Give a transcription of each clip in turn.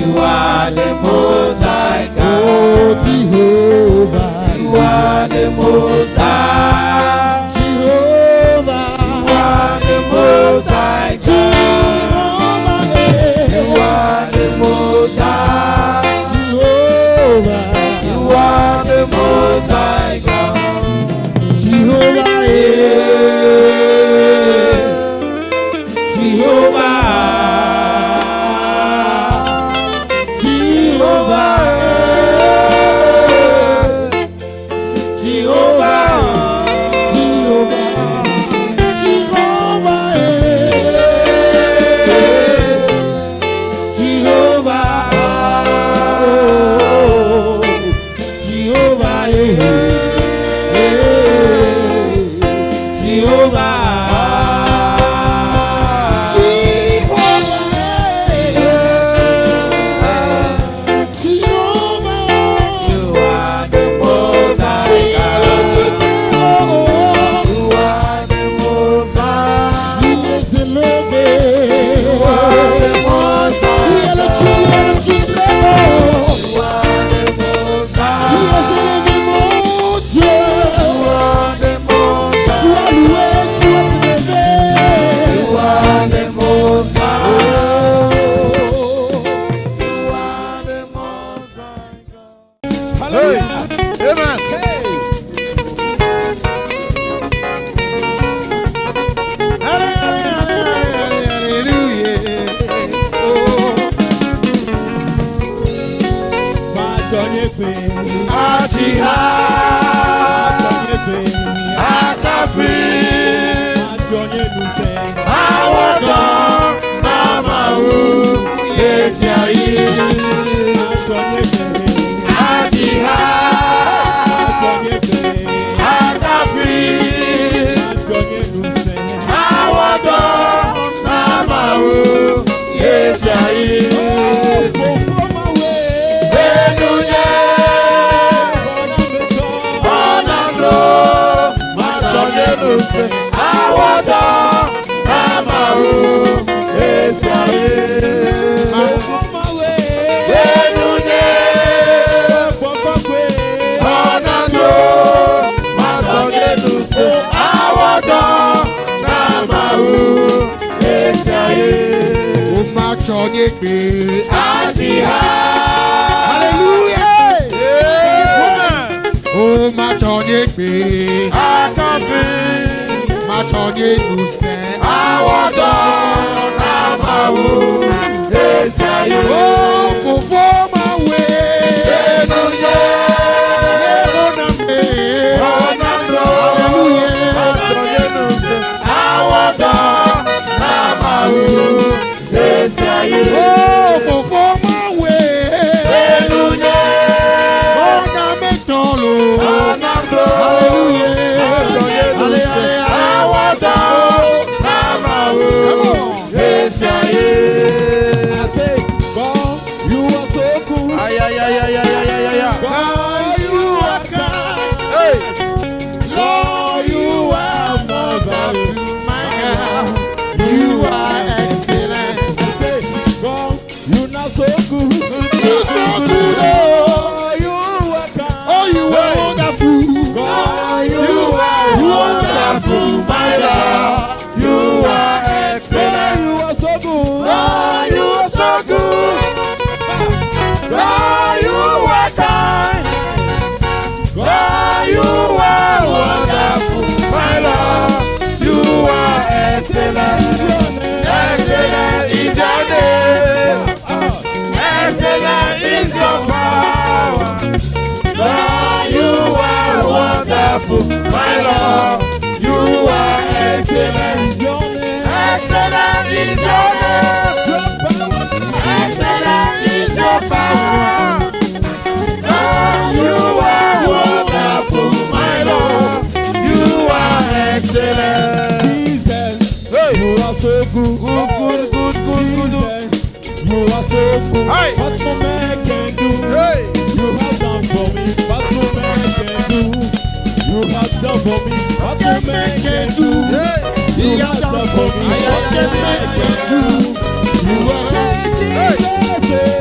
You are the Most High God. Oh, Jehovah. You are the Most High. Jehovah. You are the Most High God. You are the Most High. Jehovah. You are the Most High God. Jehovah. Jehovah.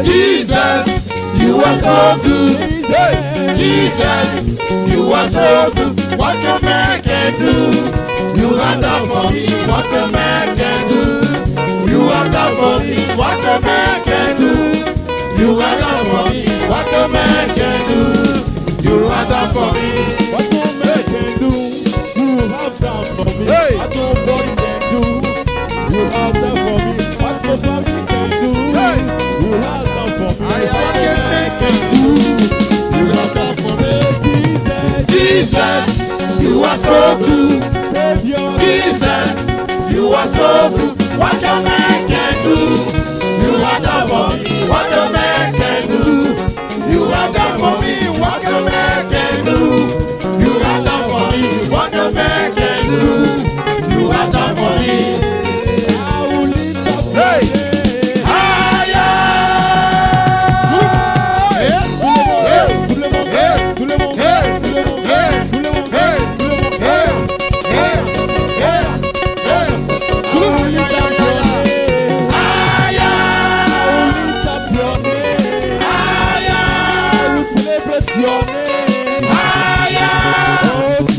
Jesus, you are so good. Jesus, you are so good. What a man can do, you have done for me. What a man can do, you have done for me. What a man can do, you have done for me. What a man can do, you have done for me. What no man can do, you have done for me. Hey. What nobody can do, you have done for me. What no family can do, Hey. you have done for me. Aye, aye, What aye, no man aye. can do, you have done for me. Jesus, Jesus, you are so good. Savior, Jesus, you are so good. What a man can do, you have done for me. What a man can do, you have done for me. What a man can do, you have done for me. What a man can do, you have done for me. I will lift up your Hey. name. Higher.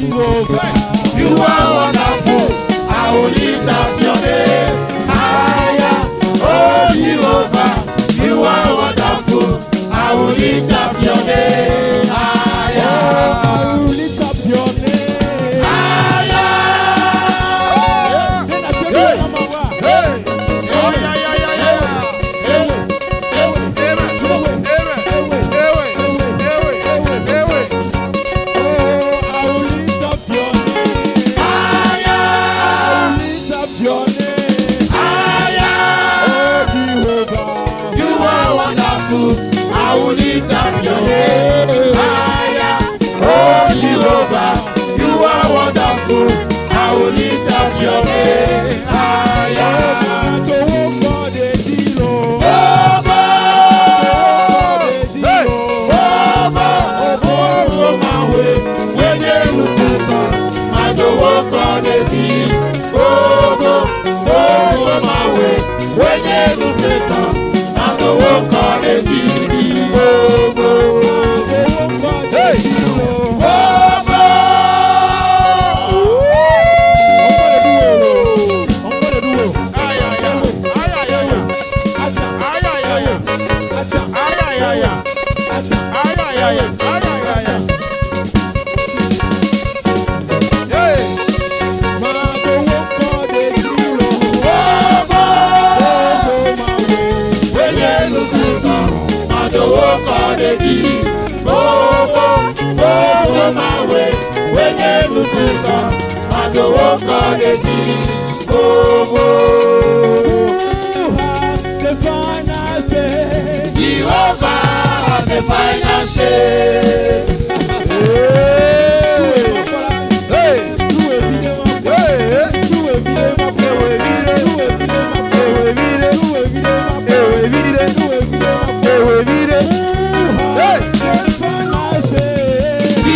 You are wonderful. I will lift up your name. Higher. Oh, Jehovah. You are wonderful. I will lift up your name. Higher. Higher. Hey. Hey. Oh, yeah, yeah, yeah, yeah. Hey. Amen. Amen. I will lift up your name. Higher. Oh, Jehovah. You are wonderful. I will lift up your name. Higher. Jehovah, the final say.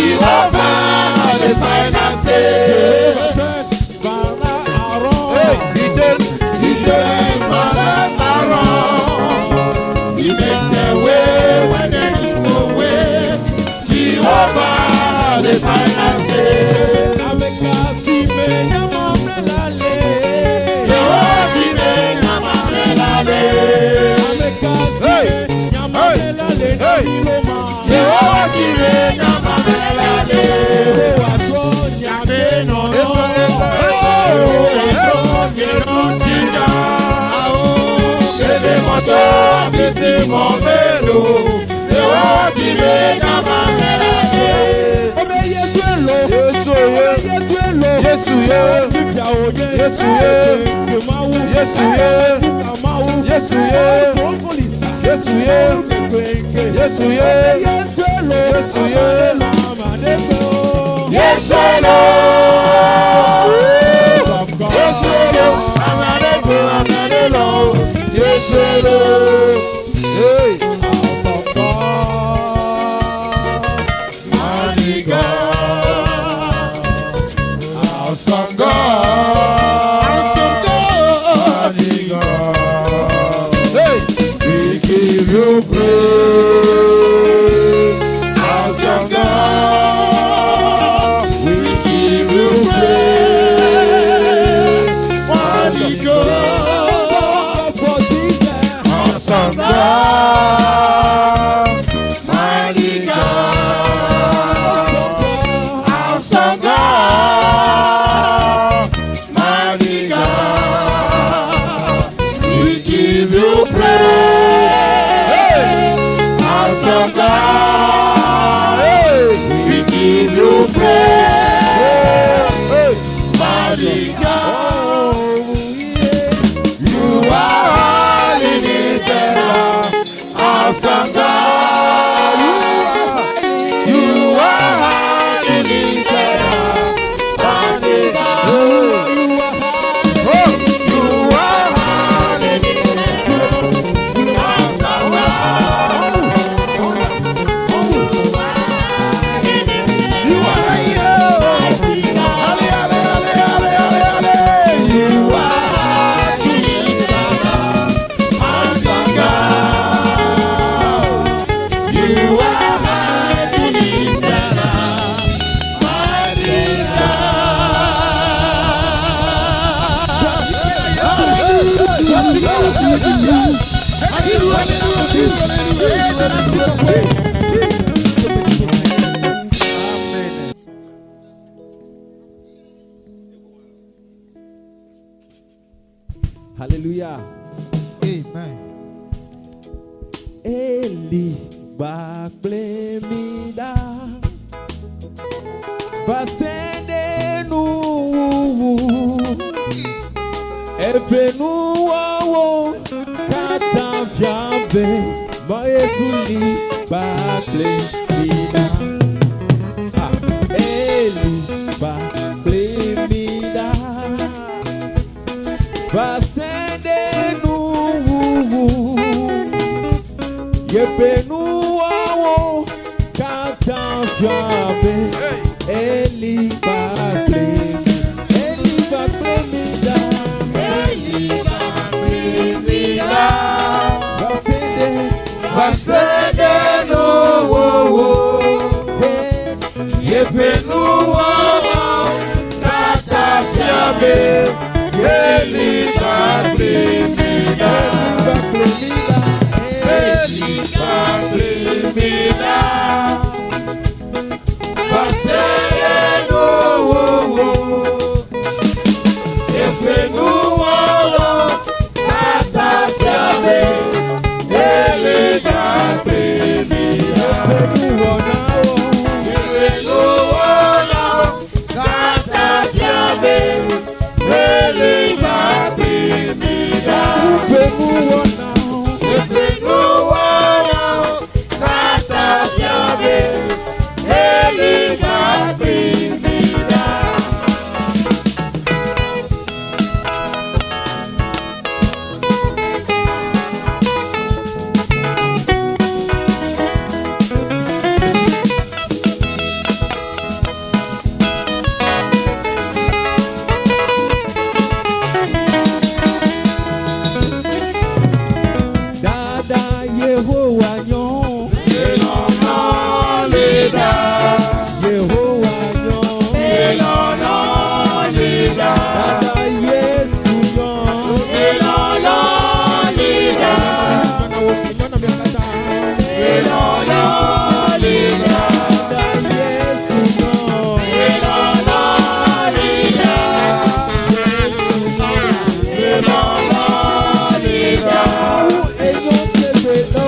Jehovah, the final say. He makes a way when there is no way. Jehovah, the final say. Jehovah, si me nyamalelale. Jehovah, si me nyamalelale. Nyame no no. Afisi momelo, Jehovah si me nyamalelale. you praise. Awesome God, we give you praise. Mighty God, for Jesus. awesome God, mighty God, awesome God, mighty God, we give you praise. Awesome God, we give you praise. Mighty God, you are all in Israel. Awesome God, you are all in Israel. Mighty God, you are all in Israel. Awesome God, you are here. Ale, ale, ale, ale, ale, ale. You are all in Israel. Awesome God, you are all in Israel. Mighty Hallelujah. Amen. Ele baklemida Vasende nu Epenu wawo Kata fiambe Maesuli baklemida Ele baklemida Vasende nu Yepenu wawo Kata fiambe Eli baklemida Vasede no wo wo. Yepenu wawo kata fiabe. Eli baklemida. Eli baklemida. Vasede no wo wo. Yepenu wawo kata fiabe. Eli baklemida. Yepenu wawo kata fiabe. Eli baklemida. Yepenu wawo kata fiabe. Eli baklemida. Dada Yehowa nyon Elona leda, Yehowa nyon Elona leda, Dada Yesu nyon Elona leda, Elona leda, Dada Yesu nyon Elona leda, Elona leda, Eyon tepe no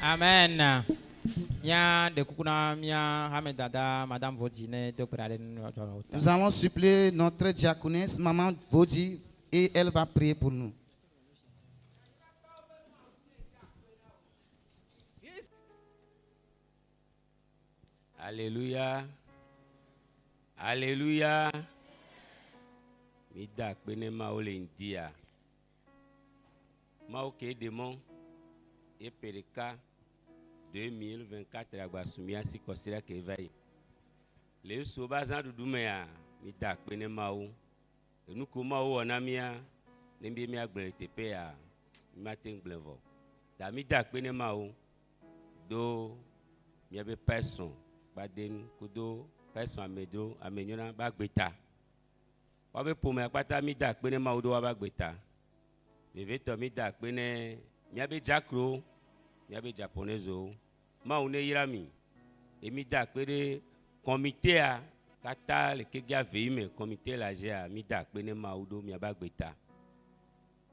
Amen. Ya de kukuna mia hamedada madame Vodine de prare. Nous allons supplier notre diaconesse, maman Vodi, et elle va prier pour nous. Alléluia. Alléluia. Mida kpene ma ole india. Ma oke démon et pereka 2024 agbasumia si kosira ke vai. Le so bazan dudume ya mida kpene ma o. Nu ko ma o na mia nembe mi agble tepe ya mi matin glevo. Da mida kpene ma o do mi abe person baden kudo person amedo amenyona bagbeta. Wabe pome akpata mi da kpene ma odo wabagbeta. Beve to mi da kpene mi abe jakro mi abe japonezo ma une yirami e mi da kpene comité a kata le kegia veime comité la ja mi da kpene ma odo mi abagbeta.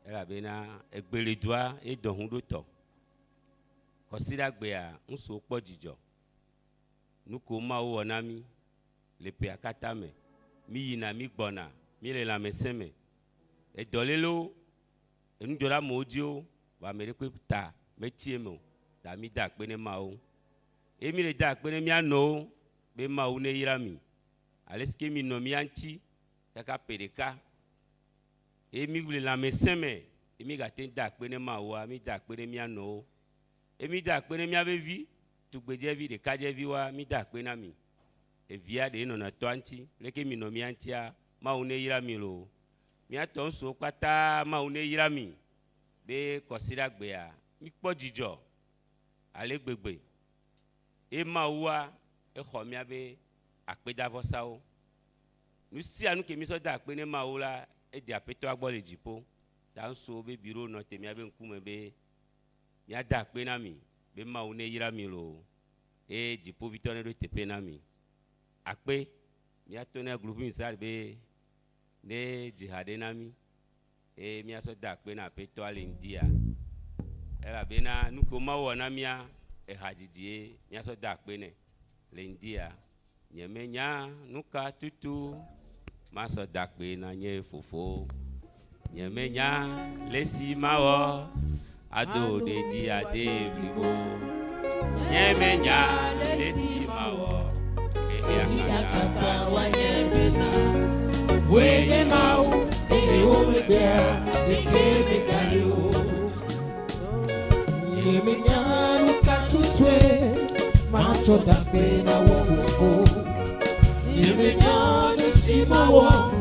Ela bena egbele doa e dohun do to. Kosira gbe a nso po jijo. Nuko ma o onami le pe akata me mi yina mi gbona mi le la meseme e dolelo enu jola modio wa mere pe ta me tiemo da mi da pe ne ma o e mi le da pe ne mi ano be ma o ne yirami aleske mi no mi anti ka pedeka e mi le la meseme e mi ga ten da pe ne ma o mi da pe ne mi ano e mi da pe ne mi abevi tugbeje vi de kaje vi wa mi da pe na mi e via de no na twanti leke mi no mi antia ma une yirami lo mi aton so pata ma une yirami be kosira gbe a mi po jijo ale gbegbe e ma wa e kho mi abe apeda vosawo nu si anu ke mi so da pe ne ma wo la e di apeto agbo le jipo dan so be biro no te mi abe nkume be ya da pe na mi be ma une yirami lo e jipo vitone do te pe na mi akpe mi atone groupe misal be ne jihade nami e mi aso da akpe na peto ale india era bena nuko mawo na mia e hajiji mi aso da akpe ne le india nyemenya nuka tutu maso da akpe na nye fofo nyemenya lesi mawo ado de di ade bligo nyemenya lesi mawo Yakata wanyebena wenye mau eomebea ekebekalo yemenyanu katutwe macho dape na wofufo yemenyanu simawo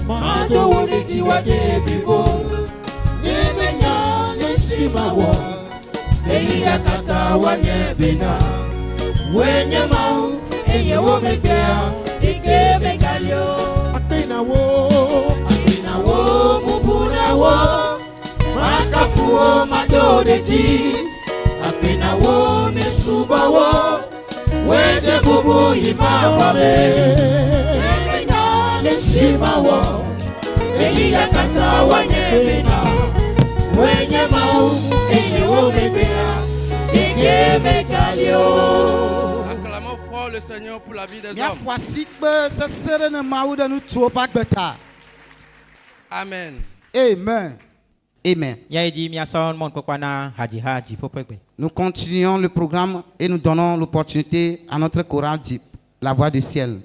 mado woneti wadebibo yemenyanu simawo yakata wanyebena wenye mau eye wo megbea ike megalio apinawo muburawo makafuo madodeji apinawo mesubawo weje bubu imabame emenya lesimawo eye yakata wanyebena wenye mau eye wo megbea ike megalio. Le Seigneur pour la vie des Ya hommes. kwasikbe sesere ne mawu de nu tuo bagbeta. Amen. Amen. Amen. Ya di mia son mon kokwana haji popegbe. Nous continuons le programme et nous donnons l'opportunité à notre chorale La Voix du Ciel.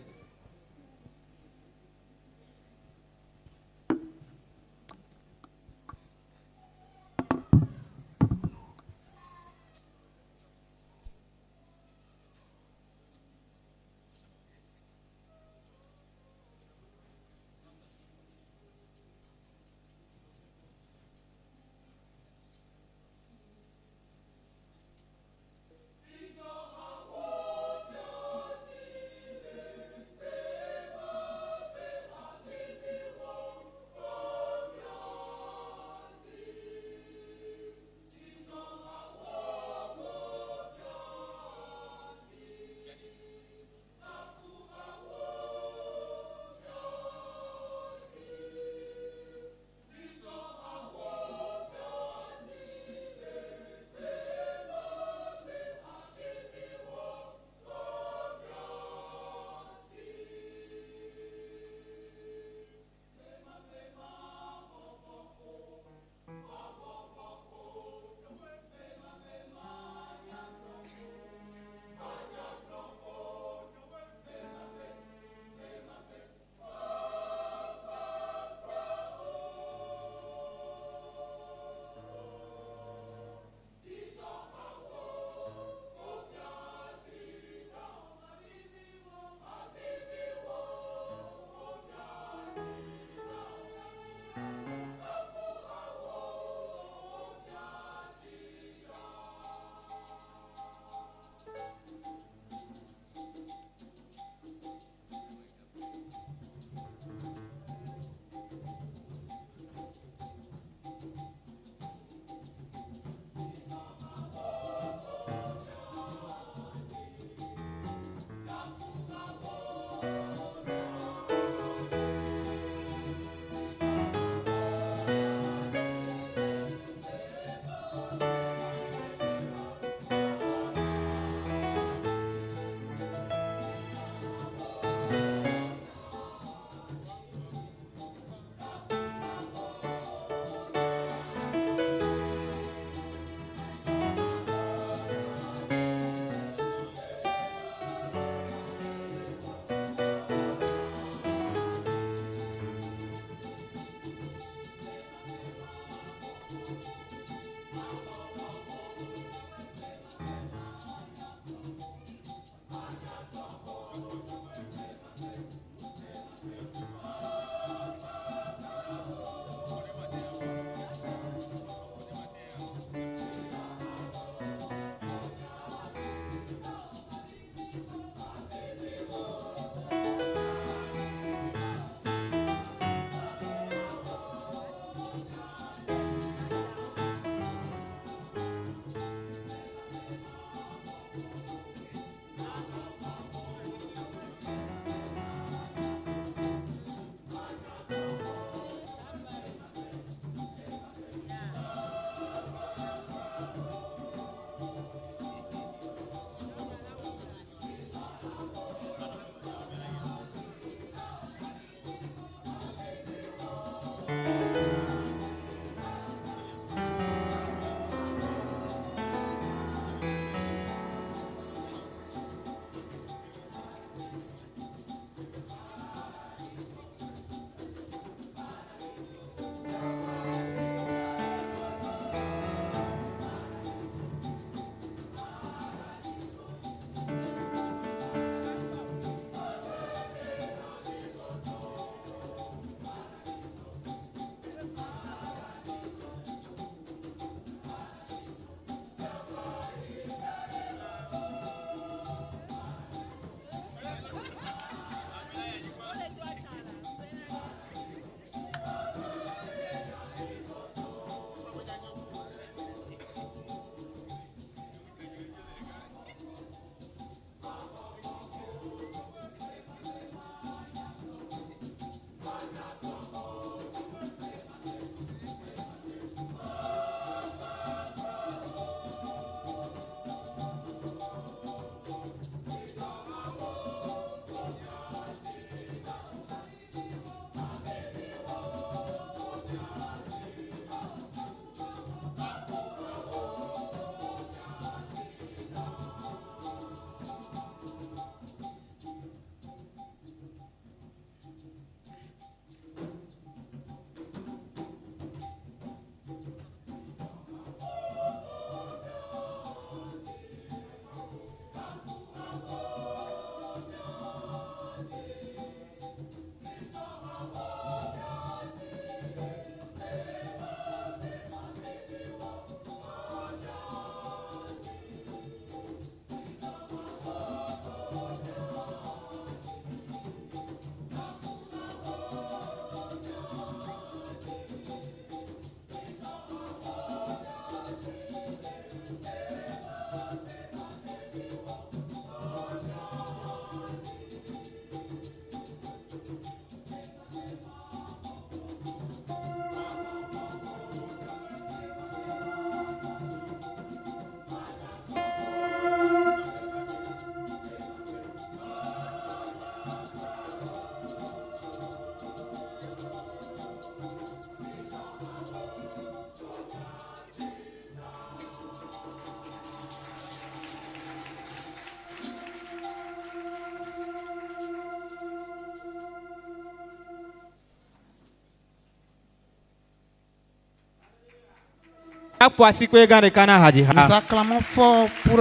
Nous acclamons fort pour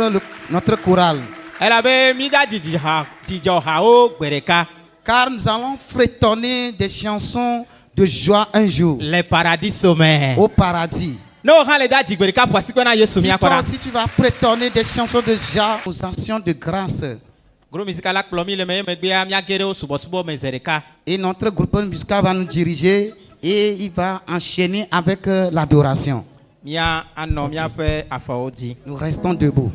notre chorale. Car nous allons fredonner des chansons de joie un jour. Les paradis sommaires. Au paradis. Si toi aussi tu vas fredonner des chansons de joie aux anciens de grâce. Et notre groupe musical va nous diriger et il va enchaîner avec l'adoration. Nous restons debout.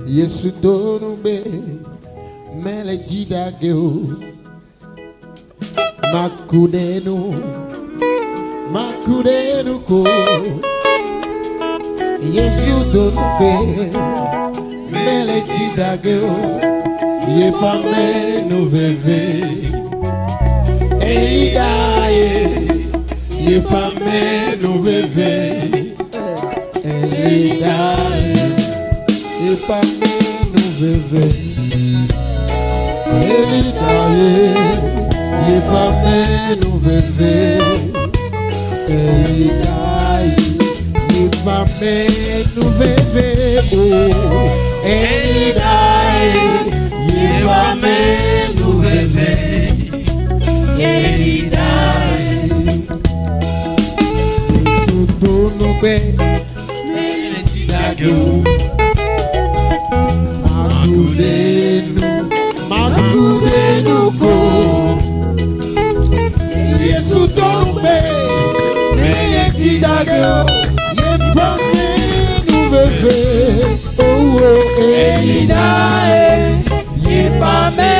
Yesu donube mele jidageo makudenu ko Yesu donube mele jidageo ye pame no veve elidaye ye pame no veve elidaye ye pame no veve elidaye ye pame no veve elidaye ye pame no veve oh elidaye ye pame no veve elidaye Yesu no be elidaye Makudenu ko Yesu donube mele jidageo ye pame no veve oh elidaye ye pame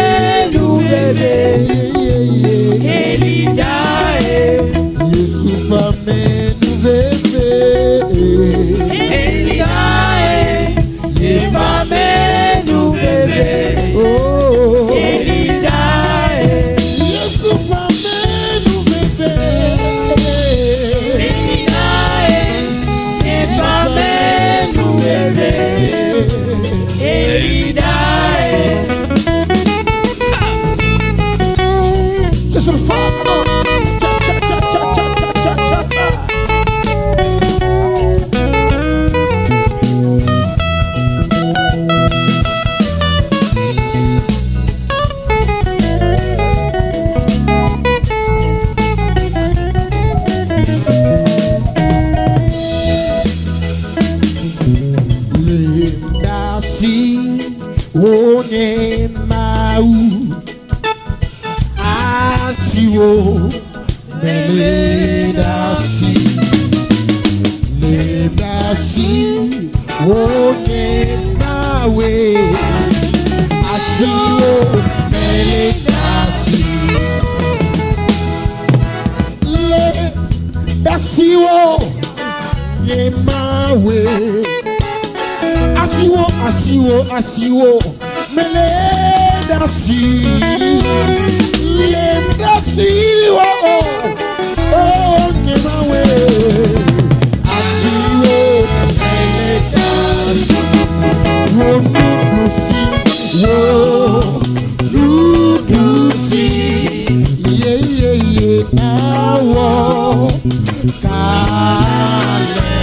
no veve elidaye Yesu pame no veve elidaye ye pame no veve oh elidaye Yesu pame no veve elidaye ye pame no veve elidaye just a fun cha cha cha cha cha cha cha Onye mau asiwo ledasi onye mawe asiwo ledasi ye mawe asiwo mele dasi le dasi oh nemawe asiwo mele dasi wo nudusi ye awo kale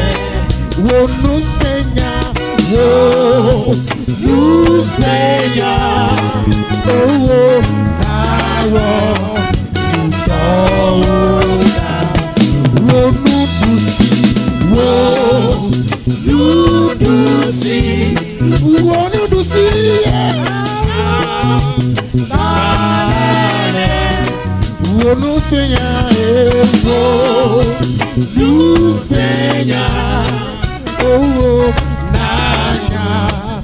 wo nusenya wo Seigneur, oh, now,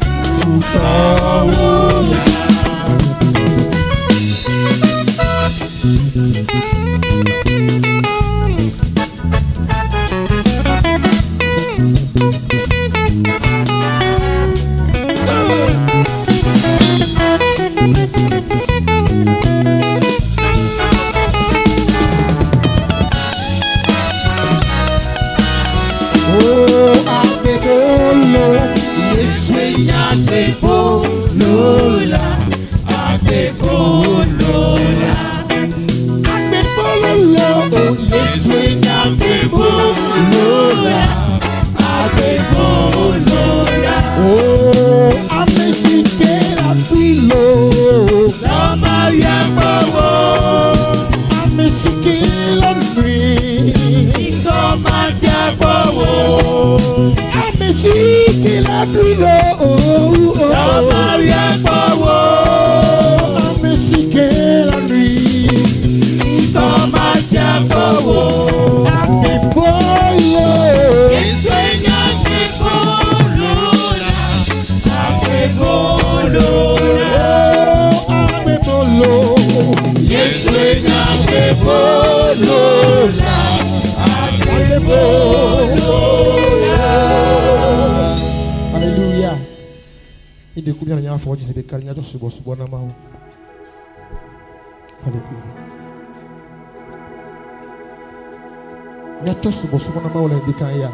Agbebolola, Agbebolola, Agbebolola, Yesu Agbebolola, Agbebolola. Oh, amesike la filo, sama ya bawo, amesike la filo, sama ya bawo, amesike la filo. Maria Powo, amesike la nuit. Tomatia Powo, Agbebolo, Yesuenya Agbebolola, Agbebolo, Yesuenya Agbebolola, Agbebolola. Hallelujah. Il découvre bien la fois des carignages sur le bon amour. Alléluia. Il y a tous ce bon amour là des carrières.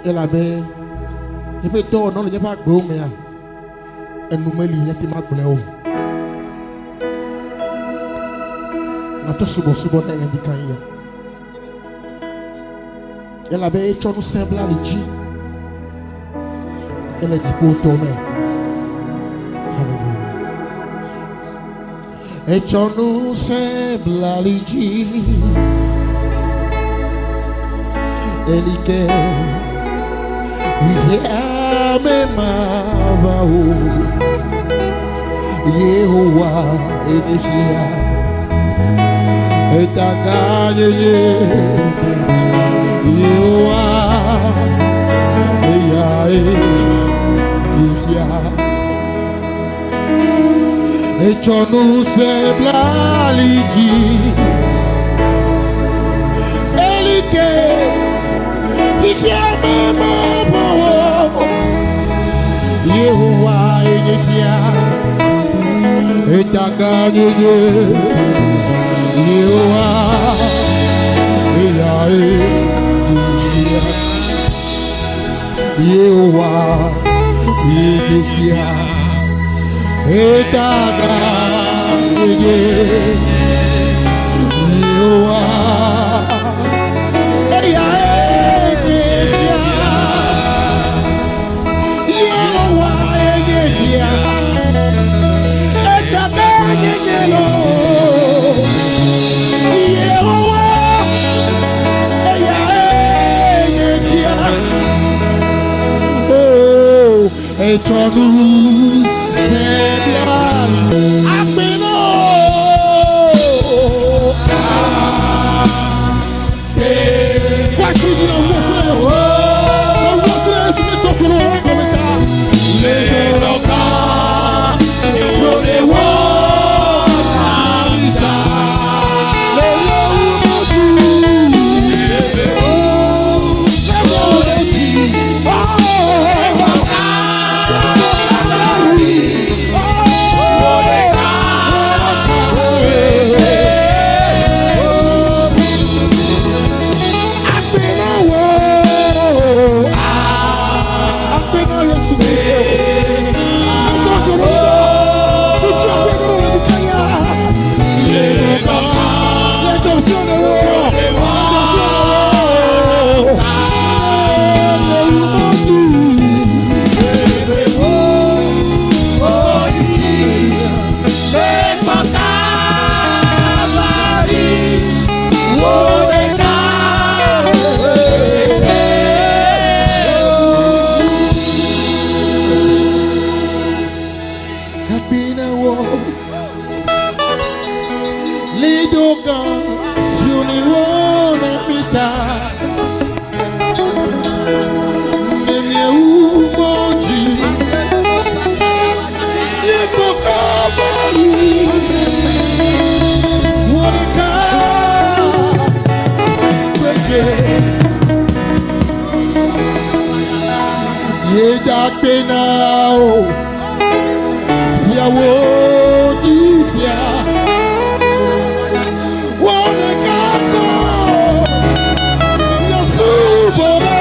Et la baie, il peut tout non, il n'y a pas de gomme là. Et nous me lignons qui m'a collé au. Il y a tous ce bon amour là des carrières. Et la baie, tu nous sembles à l'éthique. Elle est dit pour tomber. Alléluia. Et tu nous sembles à l'igi. Elike. Yame mavao. Yehowa edefia. Et ta gagne. Yehowa. Et tu nous sembles à l'idi. Elike, il y a même un bon. Yehowa et ta gagné. Yehowa Yehowa Yehowa etaga Yehowa Yehowa etaga et toi nous semblable Agbeno voici du nom Penao, Fiawo, Tifia, Wanekato, Yasubora,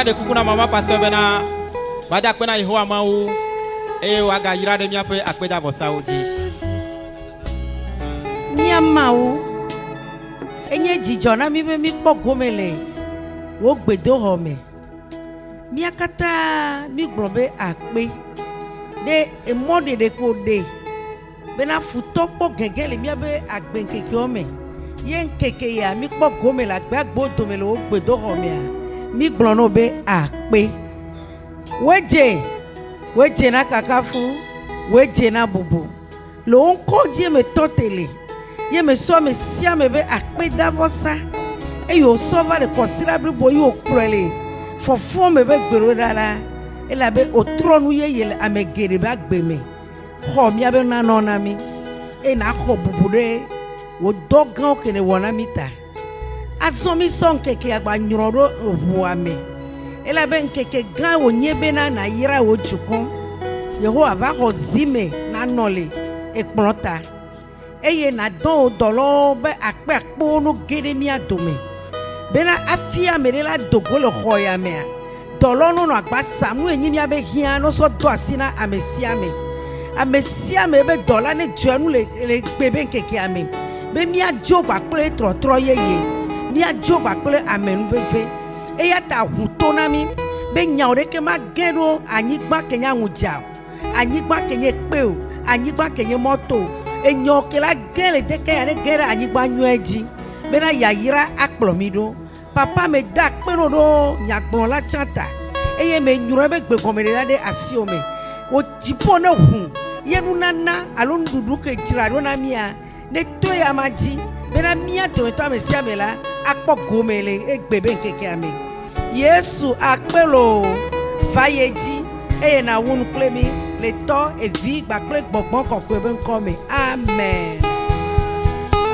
de kukuna mama pasteur bena bada kwena Yehowa mawu e waga yira de miape akpeda bosaudi miamawu enye jijo na mi be mi kpo gomele wo gbedo home miakata mi gbrobe akpe de emode de ko de bena futo kpo gegele mi be agbenkeke home yen keke ya mi kpo gomele agbagbo domele wo gbedo home a mi gblono be akpe weje na kakafu weje na bubu lo nko die me totele ye me so me sia me be akpe davosa e yo so va de considerable boy yo krele fofo me be gbero dala e la be otronu ye yele amegere ba gbeme ho mi abe na no na mi e na ho bubu de wo dogan o kene wona mita azomi son keke agba nyororo ohuame ela ben keke gan onyebe na yira ojukun Yehowa va ho zime na nole ekplota eye na don dolo be akpe akpo no gede mi adome bena afia merela dogolo hoya me dolo no agba samu enyi mi abe hia no so do asina amesia me be dola ne juanu le gbebe keke ame be mi ajoba kple trotro yeye mia job akple amen veve eya ta hutona mi be nyaore ke ma gero anyigba kenya nguja anyigba kenye peo anyigba kenye moto enyoke la gele de ke ya gera anyigba nyueji be na yayira akplomido papa me da pero do nyagbon la chanta eye me nyuro be gbe komere la de asiome o jipo na hu yenu nana alon dudu ke tirado na mia ne to ya maji bena mia to amesia mela akpo gomele egbebe nkeke ame Yesu akpelo fayeji eye na wonu klemi le to evi gbakple gbogbon kokwe ben come amen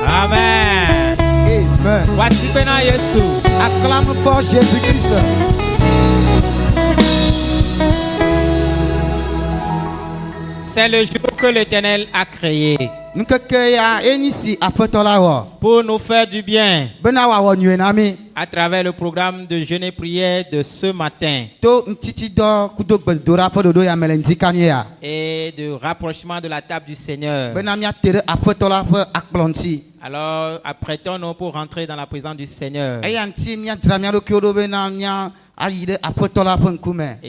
amen Amen. Voici bena Yesu Acclame fort Jésus-Christ. c'est le jour que l'Éternel a créé pour nous faire du bien à travers le programme de jeûne et prière de ce matin et de rapprochement de la table du Seigneur. Alors, apprêtons-nous pour rentrer dans la présence du Seigneur. Et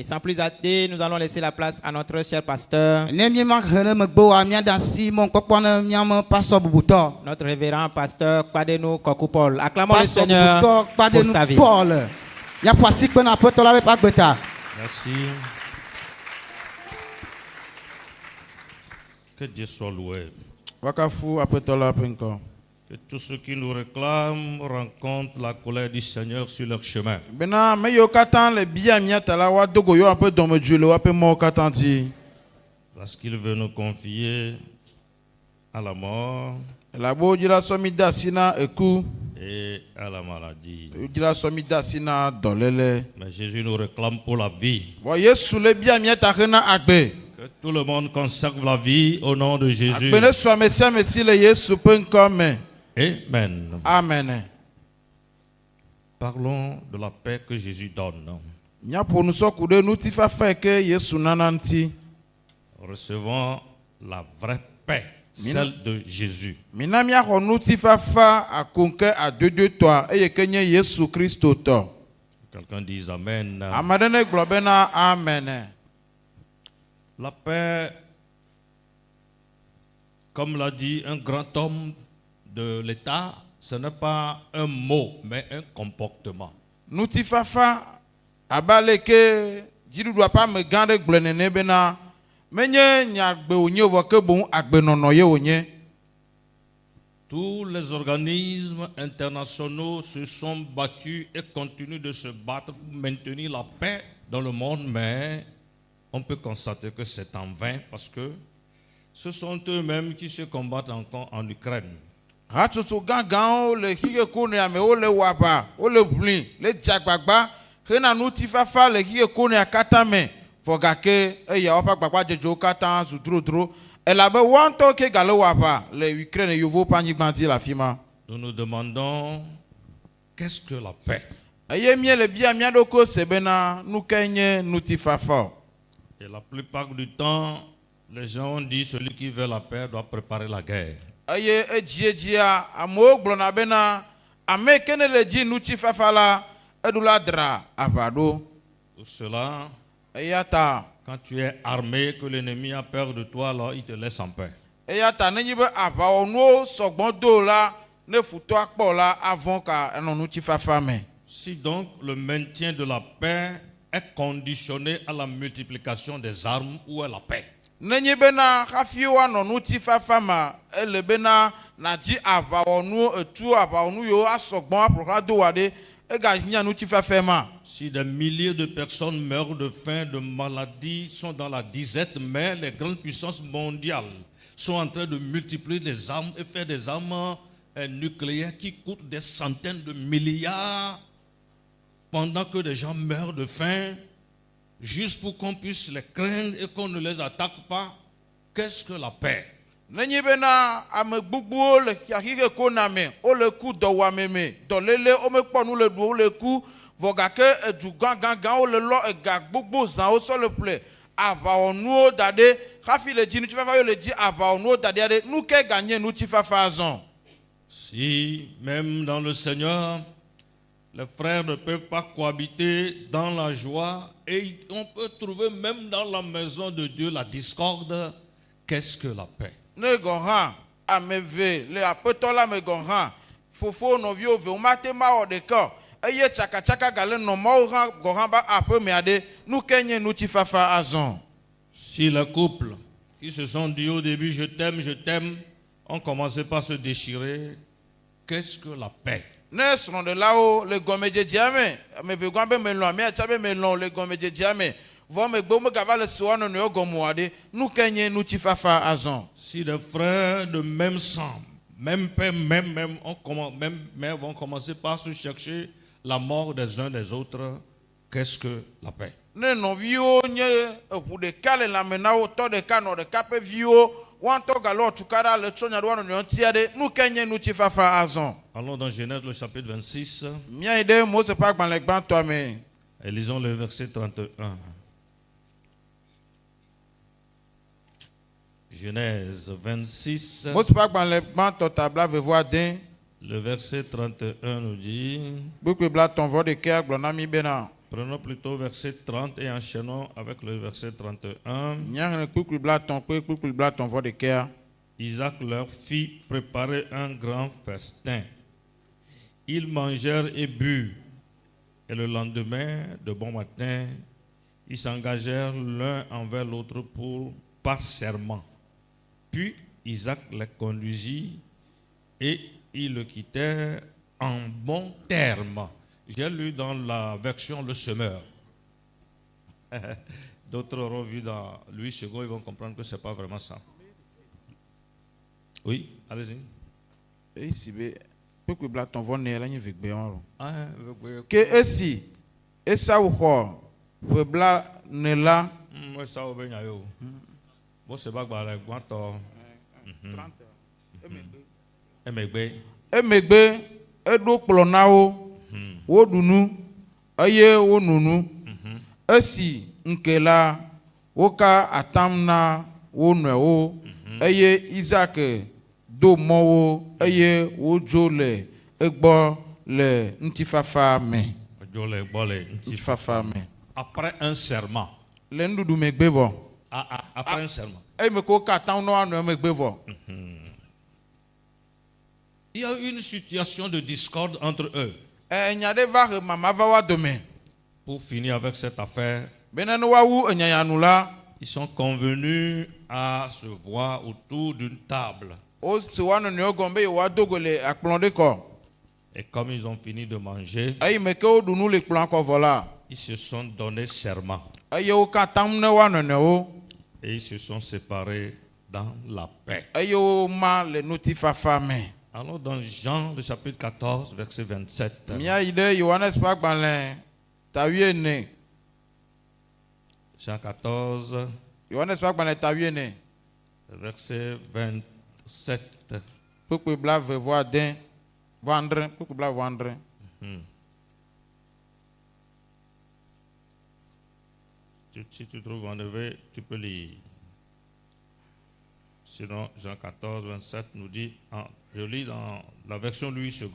sans plus tarder, nous allons laisser la place à notre cher pasteur, notre révérend pasteur Kwadenu Kokupol. Acclamons le Seigneur pour sa vie. Merci. Que Dieu soit loué. Wakafu apetola penko. Que tous ceux qui nous réclament rencontrent la colère du Seigneur sur leur chemin. Bena me yo katan le bia miata la wa dogo yo un peu dans me Dieu le wa pe mo katan di. Parce qu'il veut nous confier à la mort La bo jira somi dasina eku. et à la maladie. Jira somi dasina dolele. Mais Jésus nous réclame pour la vie. Wa Yesu le bia miata rena agbe. Que tout le monde conserve la vie au nom de Jésus. Agbe ne so mesia mesi le Yesu pe nkome. Amen. Amen. Parlons de la paix que Jésus donne. Nya po nu so kude nu ti fa fa ke Yesu nananti. Recevons la vraie paix, celle de Jésus. Mina mia ho nu ti fa fa akonke adodo to eye kenye Yesu Kristo to. Quelqu'un dise Amen. Amadene glo bena amen. La paix, comme l'a dit un grand homme de l'État, ce n'est pas un mot, mais un comportement. Nu ti fa fa abale ke jidu do pa me gande gblonene bena menye nyagbe onye wo ke bon agbe nono ye onye. Tous les organismes internationaux se sont battus et continuent de se battre pour maintenir la paix dans le monde, mais on peut constater que c'est en vain parce que ce sont eux-mêmes qui se combattent encore en Ukraine. Hatutu gangan o le hige kone ame o le waba o le blin le jagbagba hena nu ti fa fa le hige kone akata me fogake eya opa gbagba jejo kata zudrodro elabe wonto ke gale waba le Ukraine yovo panyi gbandi la fima. Nous nous demandons qu'est-ce que la paix? Eye mie le bia mia doko sebena nu kenye nu ti fa fa. Et la plupart du temps, les gens ont dit celui qui veut la paix doit préparer la guerre. Eye ejia amo glona bena ame kene le ji nu ti fa fa la edula dra avado. Pour cela, Eyata quand tu es armé, que l'ennemi a peur de toi, alors il te laisse en paix. eyata nenyi be ava onu sogbon do la ne futo akpo la avant ka enonu ti fa fa me. Si donc le maintien de la paix est conditionné à la multiplication des armes, où est la paix? Nenyi bena hafi wa nonu ti fa fa ma ele bena na ji ava onu etu ava onu yo asogbon apro do wade e ga nya nu ti fa fa ma. Si des milliers de personnes meurent de faim, de maladies, sont dans la disette, mais les grandes puissances mondiales sont en train de multiplier les armes et faire des armes nucléaires qui coûtent des centaines de milliards pendant que des gens meurent de faim, juste pour qu'on puisse les craindre et qu'on ne les attaque pas. Qu'est-ce que la paix? Nenyi bena ame gbugbu le hige ko na me o le ku do wa meme do lele o me kpo nu le du o le ku vogake edu gangan o le lo ega gbugbu zan o so le ple ava onu o dade hafi le ji nu ti fa fa yo le ji ava onu o dade ade nu ke gagner nu ti fa fa zon. Si même dans le Seigneur, les frères ne peuvent pas cohabiter dans la joie et on peut trouver même dans la maison de Dieu la discorde, qu'est-ce que la paix? Ne gonha ameve le apeto la me gonha fofo no vi ove o mate ma o de ko eye chaka chaka gale no ma o han gonha ba ape me ade nu kenye nu ti fa fa azon. Si les couples qui se sont dit au début je t'aime, ont commencé par se déchirer, qu'est-ce que la paix? Ne son de là o le gomeje diame me ve gwan be me lo me acha be me lo le gomeje diame vo me gbo me gava le so no no gomo ade nu kenye nu ti fa fa azon. Si des frères de même sang, même père, même vont commencer par se chercher la mort des uns des autres, qu'est-ce que la paix? Ne no vi o nye epu de kale la me na o to de ka no de ka pe vi o wan to galo tukara le tsonya do no nti ade nu kenye nu ti fa fa azon. Allons dans Genèse le chapitre 26 Mia ide mo se pa gban le gban to me. et lisons le verset 31. Genèse 26, Mo se pa gban le gban to tabla ve voir den le verset 31 nous dit, beaucoup bla ton vo de ke glona mi bena. prenons plutôt verset 30 et enchaînons avec le verset 31. Nya ne kuku bla ton vo de ke. Isaac leur fit préparer un grand festin. Ils mangèrent et burent. Et le lendemain, de bon matin, ils s'engagèrent l'un envers l'autre par serment. Puis Isaac les conduisit et ils le quittèrent en bons termes. J'ai lu dans la version Le Semeur. D'autres auront vu dans Louis II, ils vont comprendre que ce n'est pas vraiment ça. Oui, allez-y. Que esi Esau xɔ ƒe bla ne la Esau be nya yo. Bo se ba gba le gbãtɔ. emegbe eɖo kplɔ na wo woɖu nu eye wonu nu esi ŋke la woka atam na wo nɔewo eye Isaac do mɔ wo eye wodzo le egbɔ le ŋutifafa me. Après un serment. Le nuɖuɖu megbe vɔ. Après un serment. Eme ko ka atam na wo nɔe megbe vɔ. Il y a une situation de discorde entre eux. Nya ɖe va he mama va wa dome. Pour finir avec cette affaire, bena ne wawu enyanyanu la. Ils sont convenus à se voir autour d'une table. O se wa nɔnɔewo gɔm be yewoa dogo le akplɔ ɖe kɔ. Et comme ils ont fini de manger, Eye me ke woɖu nu le kplɔa kɔ vɔ la. ils se sont donné serment. Eye wo ka atam ne wa nɔnɔewo. Et ils se sont séparés dans la paix. Eye wo ma le ŋutifafa me. Alors dans Jean, le chapitre 14, verset 27. Mia yi ɖe Yohanes ƒe agbalẽ tawiene. Jean 14, Yohanes ƒe agbalẽ tawiene. verset 27. Kpekpe blave vɔ ade vɔ andre. Kpekpe blave vɔ andre. Si tu trouves en éveil, tu peux lire. Sinon, Jean 14, 27 nous dit, je lis dans la version Louis II.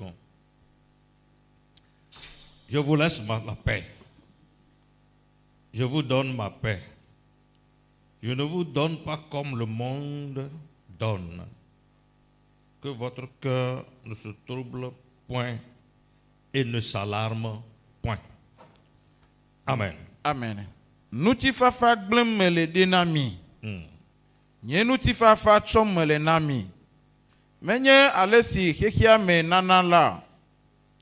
Je vous laisse la paix. Je vous donne ma paix. Je ne vous donne pas comme le monde donne. Que votre cœur ne se trouble point et ne s'alarme point. Amen. Amen. Ŋutifafa gblẽ me le ɖe na mi. Nye ŋutifafa tsɔ me le na mi. Menye ale si xexea me nana la,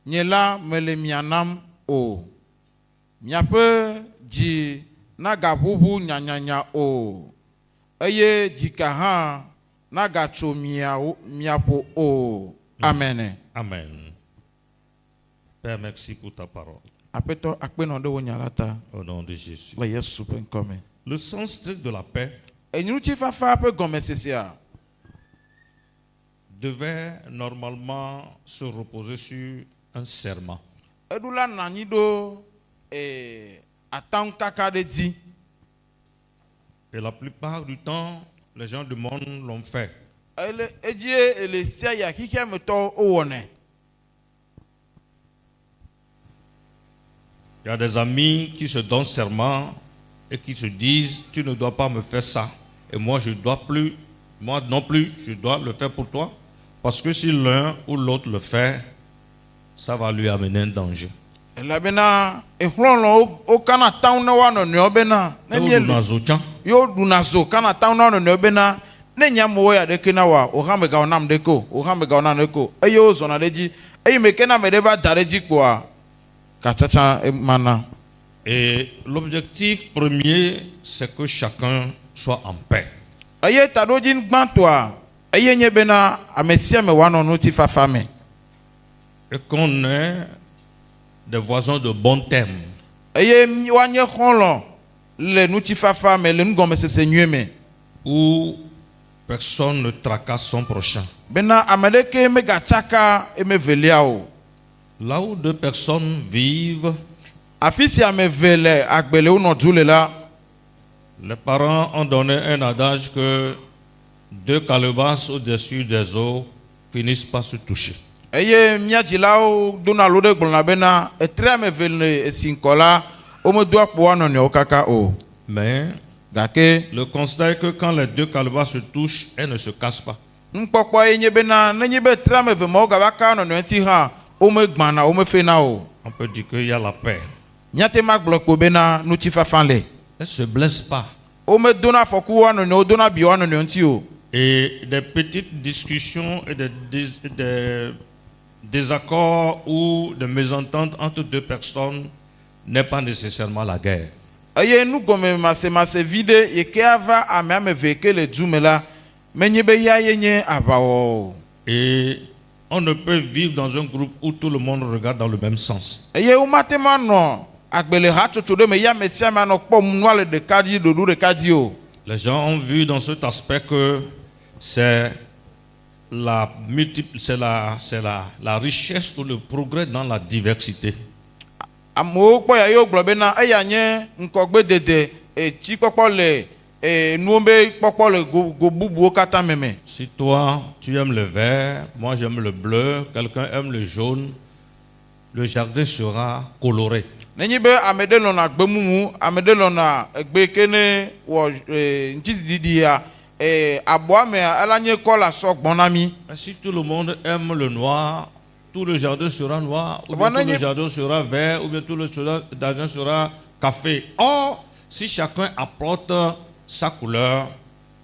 nye la mele mia nam o. Miaƒe dzi nagaʋuʋu nyanyanya o. Eye dzika hã nagatso miaƒo o. Amen. Amen. Père, merci pour ta parole. Aƒetɔ akpenɔ ɖe wo nya la ta. Au nom de Jésus. Le Yesu ƒe ŋkɔ me. Le sens strict de la paix Ŋutifafa ƒe gɔmesesea devait normalement se reposer sur un serment. eɖula nɔ anyi ɖo atamkaka ɖe dzi. Et la plupart du temps, les gens du monde l'ont fait. Edie ele sia ya xixia me tɔ owɔnɛ. Il y a des amis qui se donnent serment et qui se disent, tu ne dois pas me faire ça. Et moi, moi non plus, je dois le faire pour toi. Parce que si l'un ou l'autre le fait, ça va lui amener un danger. Elabena exlɔlɔ wo kana taŋ ne wa nɔnɔewo bena ne yo ɖuna zo kana taŋ na nɔnɔewo bena ne nye amewo ya ɖeke na wa o hã megawɔ nam ɖeke o o hã megawɔ nam ɖeke o eye wo zɔna ɖe dzi eye me ke na ame ɖe va da ɖe dzi kpoa katsatsa mana. Et l'objectif premier, c'est que chacun soit en paix. Eye taɖodzi gbãtɔa eye nye bena ame sia ame woanɔ ŋutifafa me. Et qu'on ait des voisins de bon terme. Eye woanye xɔlɔ le ŋutifafa me le nugɔmesese nyuie me. Où personne ne tracasse son prochain. Bena ame ɖeke megatsaka emevelia o. Là où deux personnes vivent, afi si ame eve le agbe le wonɔ dzu le la. Les parents ont donné un adage que deux calebasses au-dessus des eaux finissent par se toucher. Eye mia dzilawo dona lo ɖe gblɔna bena etre ame eve le esi ŋkɔ la womedo akpo wa nɔnɔewo kaka o. Mais gake le constat est que quand les deux calebasses se touchent, elles ne se cassent pas. Nukpɔkpɔ ye nye bena nenye be tre ame eve mawo gava ka nɔnɔe ŋuti hã womegbãna womefena o. On peut dire qu'il y a la paix. Miate ma gblɔ kpo bena ŋutifafa le. Elles ne se blessent pas. Womedona afɔku wa nɔnɔewo dona bi wa nɔnɔe ŋuti o. Et des petites discussions et des désaccords ou des mésententes entre deux personnes n'est pas nécessairement la guerre. eye nu gɔme masemasse vi ɖe yi ke ava ame eve ke le du me la menye be ya ye nye aʋawɔwɔ. Et on ne peut vivre dans un groupe où tout le monde regarde dans le même sens. Eye womate ma nɔ agbele hatsotso ɖe me ya me sia me anɔ kpɔ nua le ɖeka dzi ɖoɖo ɖeka dzi o. Les gens ont vu dans cet aspect que c'est la richesse ou le progrès dans la diversité. Amewo kpɔ ya yewo gblɔ bena eya nye ŋkɔgbedede tsikpɔkpɔ le nuwo be kpɔkpɔ le go bubuwo katã me. Si toi tu aimes le vert, moi j'aime le bleu, quelqu'un aime le jaune, le jardin sera coloré. Nenye be ame ɖe lɔna gbemumu, ame ɖe lɔna egbe ke ne wɔ ŋtisiɖiɖia aboa mea ela nye kɔla sɔgbɔ na mi. Si tout le monde aime le noir, tout le jardin sera noir, ou bien tout le jardin sera vert, ou bien tout le jardin sera café. Or, si chacun apporte sa couleur,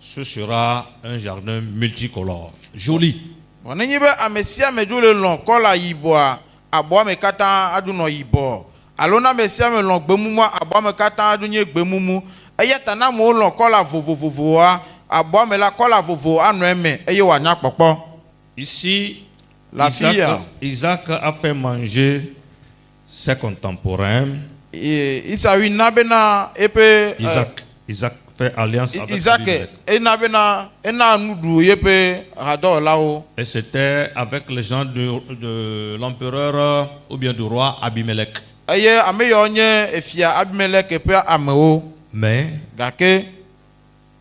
ce sera un jardin multicolore, joli. Nenye be ame sia ame dzo le lɔ kɔla yibɔa, aboa me katã adu nɔ yibɔ. Alo na me sia me lɔ gbemumua, aboa me katã adu nye gbemumu. Eya ta na amewo lɔ kɔla vovovovoa, aboa me la kɔla vovo anɔ eme eye wòanya kpɔkpɔ. Ici, Isaac a fait manger ses contemporains. Isaui na bena epe Isaac fait alliance avec Isaac ena bena ena nuɖu yepe hadɔwɔlawo. Et c'était avec les gens de l'empereur ou bien du roi Abimelech. Eye ame yawo nye efia Abimelech ƒe amewo. Mais gake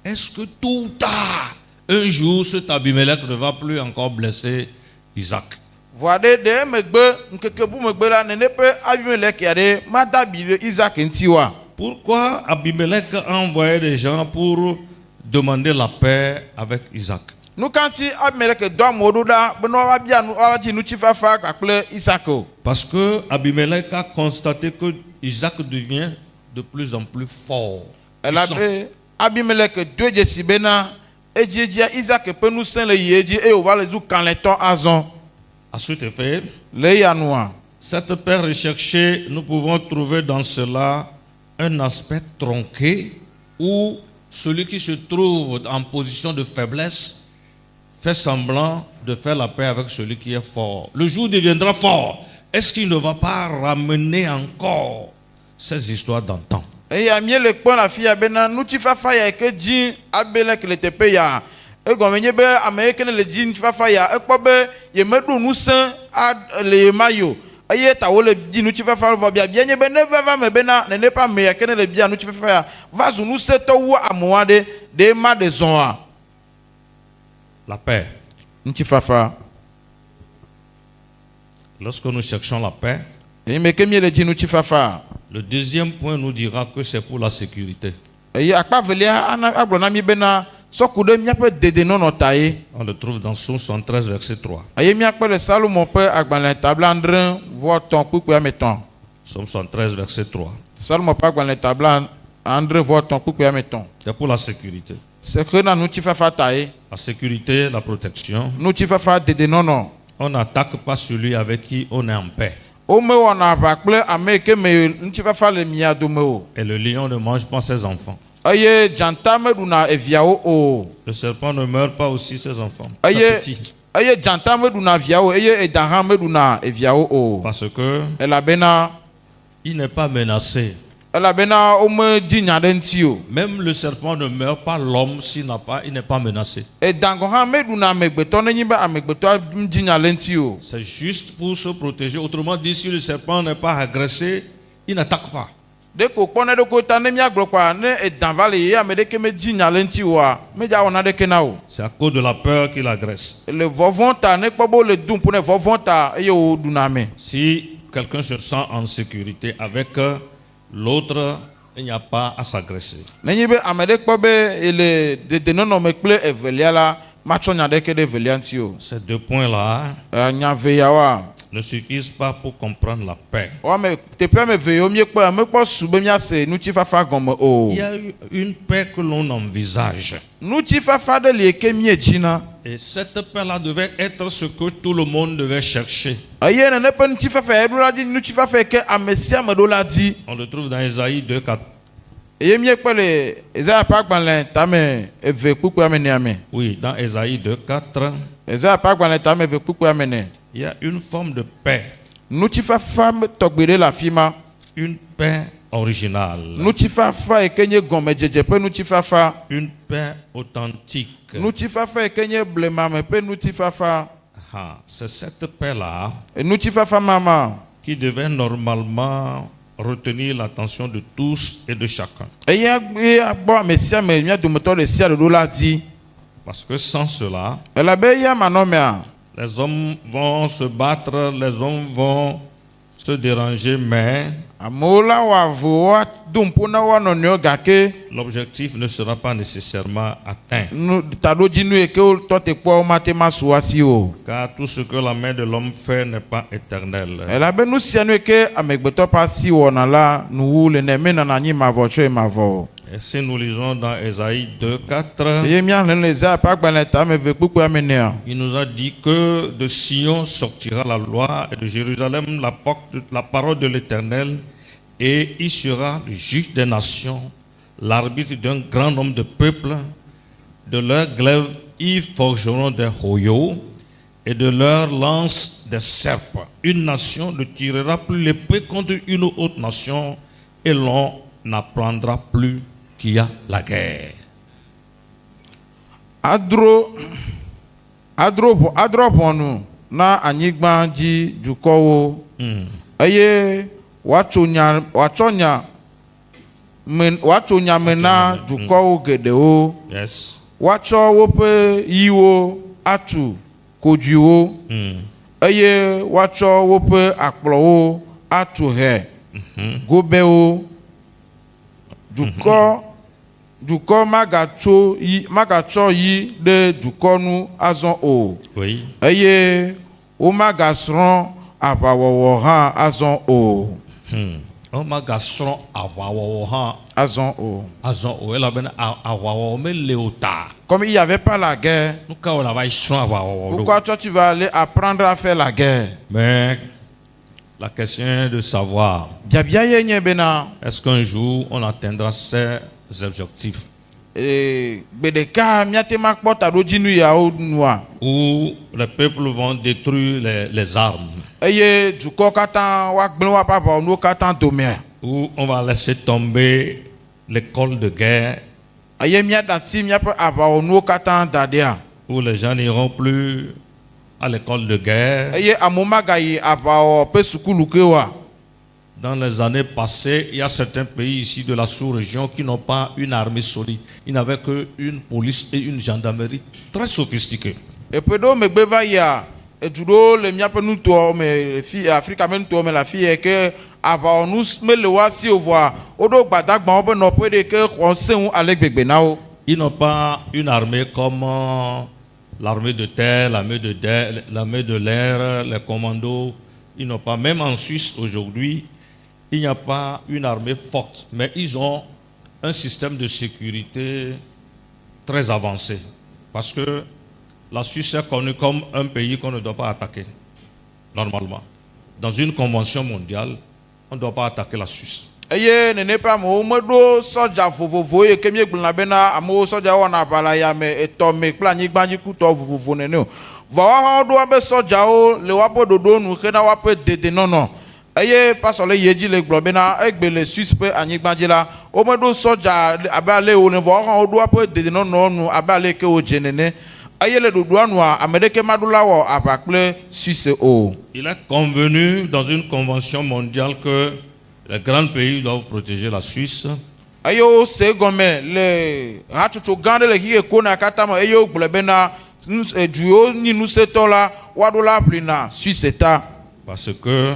est-ce que tôt ou tard, un jour, cet Abimelech ne va plus encore blesser Isaac? Voa ɖe ɖe megbe ŋkeke bu megbe la nene ƒe Abimelech ya ɖe ma dabi ɖe Isaac ŋuti wa. Pourquoi Abimelech a envoyé des gens pour demander la paix avec Isaac? Nu ka ŋuti Abimelech do amewo ɖo ɖa be ne woava bia woava dzi ŋutifafa kpakple Isaac o. Parce que Abimelech a constaté que Isaac devient de plus en plus fort. Elabe Abimelech do dzesi bena edziedzia Isaac ƒe ŋusẽ le yi edzi eye wòva le zu kalẽtɔ azɔ. À cet effet, le yanua, cette paix recherchée, nous pouvons trouver dans cela un aspect tronqué où celui qui se trouve en position de faiblesse fait semblant de faire la paix avec celui qui est fort. Le jour deviendra fort. Est-ce qu'il ne va pas ramener encore ces histoires d'antan? Et amie le kpɔn la fia bena ŋutifafa ya ke dzi Abimelech le teƒe ya. Egɔme nye be ame yi ke ne le dzi ŋutifafa ya ekpɔ be yemeɖo ŋusẽ le yema yo. Eye ta wo le dzi ŋutifafa vɔ biabia nye be ne vava me bena nene ƒe ame ya ke ne le bia ŋutifafa ya va zu ŋusẽtɔ wu amewo aɖe ɖe ma ɖe zɔa. La paix. Ŋutifafa. Lorsque nous cherchons la paix, eme ke mi le dzi ŋutifafa. Le deuxième point nous dira que c'est pour la sécurité. Eye akpa velia agblɔ na mi bena sɔku ɖe miaƒe dedenɔnɔ ta ye. On le trouve dans Psaume 113 verset 3. Eye miakpɔ le Salomo ƒe agbalẽ tabla 9 kpukpui ame 3. Psaume 113 verset 3. Salomo ƒe agbalẽ tabla 9 kpukpui ame 3. C'est pour la sécurité. C'est que na ŋutifafa ta ye. La sécurité, la protection. Ŋutifafa dedenɔnɔ. On n'attaque pas celui avec qui on est en paix. Womewɔna aʋa kple ame ke me ŋutifafa le mia dome o. Et le lion ne mange pas ses enfants. Eye dzanta meɖuna eviawo o. Le serpent ne meurt pas aussi ses enfants. Eye dzanta meɖuna viawo eye edã hã meɖuna eviawo o. Parce que elabena il n'est pas menacé. Elabena womedzi nya ɖe ŋuti o. Même le serpent ne meurt pas l'homme il n'est pas menacé. Edã gɔ hã meɖuna amegbetɔ nenye be amegbetɔ dzi nya le ŋuti o. C'est juste pour se protéger. Autrement dit, si le serpent n'est pas agressé, il n'attaque pas. De ko kpɔnɛ ɖe ko ta ne miagblɔ kpa ne edã va le ye ame ɖeke medzi nya le ŋuti oa medza wɔna ɖeke na o. C'est à cause de la peur qu'il agresse. Le vɔvɔ̃ ta ne kpɔ be wole dum ƒo ne vɔvɔ̃ ta eye woɖuna ame. Si quelqu'un se sent en sécurité avec l'autre, il n'y a pas à s'agresser. Nenye be ame ɖe kpɔ be ele dedenɔnɔ me kple evelia la matsɔ nya ɖeke ɖe evelia ŋuti o. Ces deux points là. Nya ve yawoa. ne suffisent pas pour comprendre la paix. Il y a une paix que l'on envisage. Et cette paix-là devait être ce que tout le monde devait chercher. On le trouve dans Ésaïe 2:4. Oui, dans Ésaïe 2:4, il y a une forme de paix. Une paix originale. Une paix authentique. C'est cette paix-là qui devait normalement retenir l'attention de tous et de chacun. Parce que sans cela, les hommes vont se battre, les hommes vont se déranger, mais l'objectif ne sera pas nécessairement atteint. Car tout ce que la main de l'homme fait n'est pas éternel. Et si nous lisons dans Ésaïe 2:4, il nous a dit que de Sion sortira la loi et de Jérusalem la parole de l'Éternel, et il sera le juge des nations, l'arbitre d'un grand nombre de peuples. De leur glaive, ils forgeront des royaux et de leur lance des serpes. Une nation ne tirera plus l'épée contre une autre nation, et l'on n'apprendra plus qu'il y a la guerre. Adro bonu na anyigba ji jukowo. Eye wachonya mena jukowo gedewo. Yes. Wacho wope yiwo atu kojuwo. Eye wacho wope akplowo atu he. Gobewo. Dukɔ magacho yi de dukɔnu azɔn o. Oui. Eye wo magasrɔ̃ aʋawɔwɔ hã azɔn o. O magasrɔ̃ aʋawɔwɔ hã azɔn o. Azɔn o. Elabena aʋawɔwɔ mele o ta. Comme il y avait pas la guerre. Nuka o la va srɔ̃ aʋawɔwɔ do. Pourquoi toi tu vas aller apprendre à faire la guerre? Mais la question est de savoir, est-ce qu'un jour on atteindra ces objectifs? Où les peuples vont détruire les armes? Où on va laisser tomber l'école de guerre? Où les gens n'iront plus à l'école de guerre? Dans les années passées, il y a certains pays ici de la sous-région qui n'ont pas une armée solide. Ils n'avaient qu'une police et une gendarmerie très sophistiquées. Et puis, ils n'ont pas une armée comme l'armée de terre, l'armée de l'air, les commandos. Ils n'ont pas, même en Suisse aujourd'hui, il n'y a pas une armée forte, mais ils ont un système de sécurité très avancé. Parce que la Suisse est connue comme un pays qu'on ne doit pas attaquer, normalement. Dans une convention mondiale, on ne doit pas attaquer la Suisse. Eye pasole yeji le globena egbe le Suisse pe anyigbaji la o medo soja abale o ne vo han odu apo dede no nu abale ke o jenene eye le dodo anu amedeke madula wo abakle Suisse o. Il est convenu dans une convention mondiale que les grands pays doivent protéger la Suisse. Ayo se gome le hatutu gande le hie kona katama eyo globena duo ni nous setola wadola plina Suisse eta. Parce que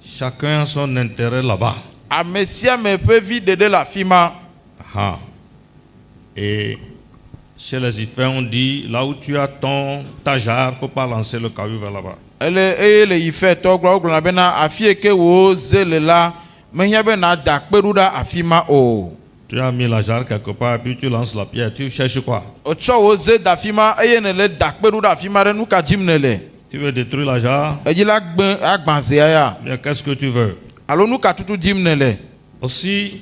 chacun a son intérêt là-bas. Et chez les Ifains, on dit, là où tu as ta jarre, il ne faut pas lancer le caillou vers là-bas. ele eye le yi fe to gblɔ wogblɔna bena afi yi ke wo ze le la mehia be na da kpeɖu ɖe afi ma o. Tu as mis la jarre quelque part, puis tu lances la pierre. Tu cherches quoi? Otsɔ wo ze da afi ma eye ne le da kpeɖu ɖe afi ma ɖe nu ka dzim ne le. Tu veux détruire la jarre? Edzi la gbe agbã zea ya. Bien, qu'est-ce que tu veux? Alo nu ka tutu dzim ne le. Aussi,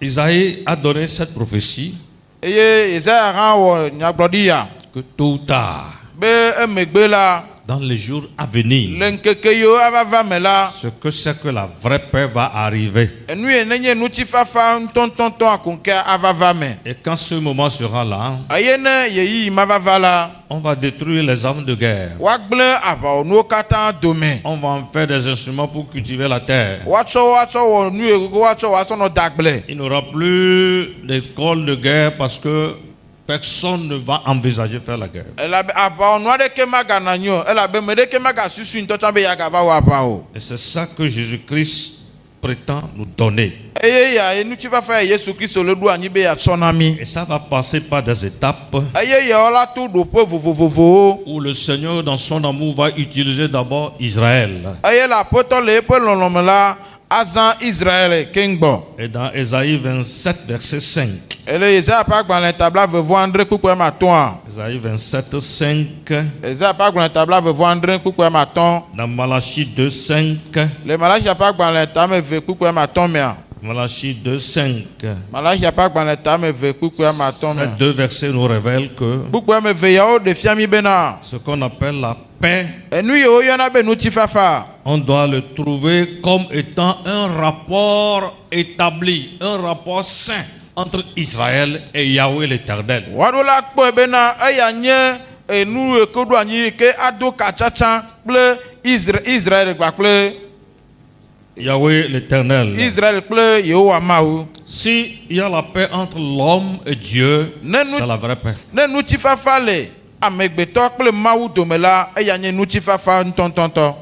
Isaïe a donné cette prophétie Eye Yesaya hã wɔ nyagblɔɖi ya que tôt ou tard, be emegbe la dans les jours à venir, le ŋkeke yiwo ava va me la ce que c'est que la vraie paix va arriver. enu yi nenye ŋutifafa ŋutɔŋutɔŋutɔ akonkea ava va me. Et quand ce moment sera là, Eye ne yeyiyi ma va va la on va détruire les armes de guerre. woagblẽ aʋawɔnuwo katã dome. On va en faire des instruments pour cultiver la terre. Woatsɔ wɔ nu yi woatsɔ nɔ dagblẽ. Il n'y aura plus d'école de guerre parce que personne ne va envisager faire la guerre. Elabe aʋawɔnu aɖeke maganɔ anyi o elabe me ɖeke magasusu ŋutɔ tsã be yeagava wɔ aʋa o. Et c'est ça que Jésus-Christ prétend nous donner. Eye ya ye ŋutifafa ye Yesu Kristo le ɖo anyi be yeatsɔ na mi. Et ça va passer par des étapes Eye yawo la to ɖoƒe vovovowo. où le Seigneur, dans son amour, va utiliser d'abord Israël. Eye le aƒetɔ le eƒe lɔlɔ̃me la azã Israel keŋ gbɔ. Et dans Ésaïe 27, verset 5. Ele Yesaya ƒe agbalẽ tabla vevo andre kpukpɛ ma tɔ̃a. Ésaïe 27, 5. Yesaya ƒe agbalẽ tabla vevo andre kpukpɛ ma tɔ̃. Dans Malachie 2, 5. Le Malachia ƒe agbalẽ tame ve kpukpɛ ma tɔ̃ mea. Malachie 2, 5. Malachia ƒe agbalẽ tame ve kpukpɛ ma tɔ̃ Ces mea. deux versets nous révèlent que Kpukpɛ me ve yawo ɖe fia mi bena ce qu'on appelle la paix, enu yi woyɔna be ŋutifafa on doit le trouver comme étant un rapport établi, un rapport sain entre Israël et Yahweh l'Éternel. woaɖo la kpɔe bena eya nye enu yi ke ɖo anyi ke ado katsatsa kple Israel kpakple Yahweh l'Éternel. Israel kple Yehowa Mawu. Si il y a la paix entre l'homme et Dieu, Ne nous- c'est la vraie paix. Ne ŋutifafa le amegbetɔ kple Mawu dome la eya nye ŋutifafa ŋutɔŋutɔŋutɔ.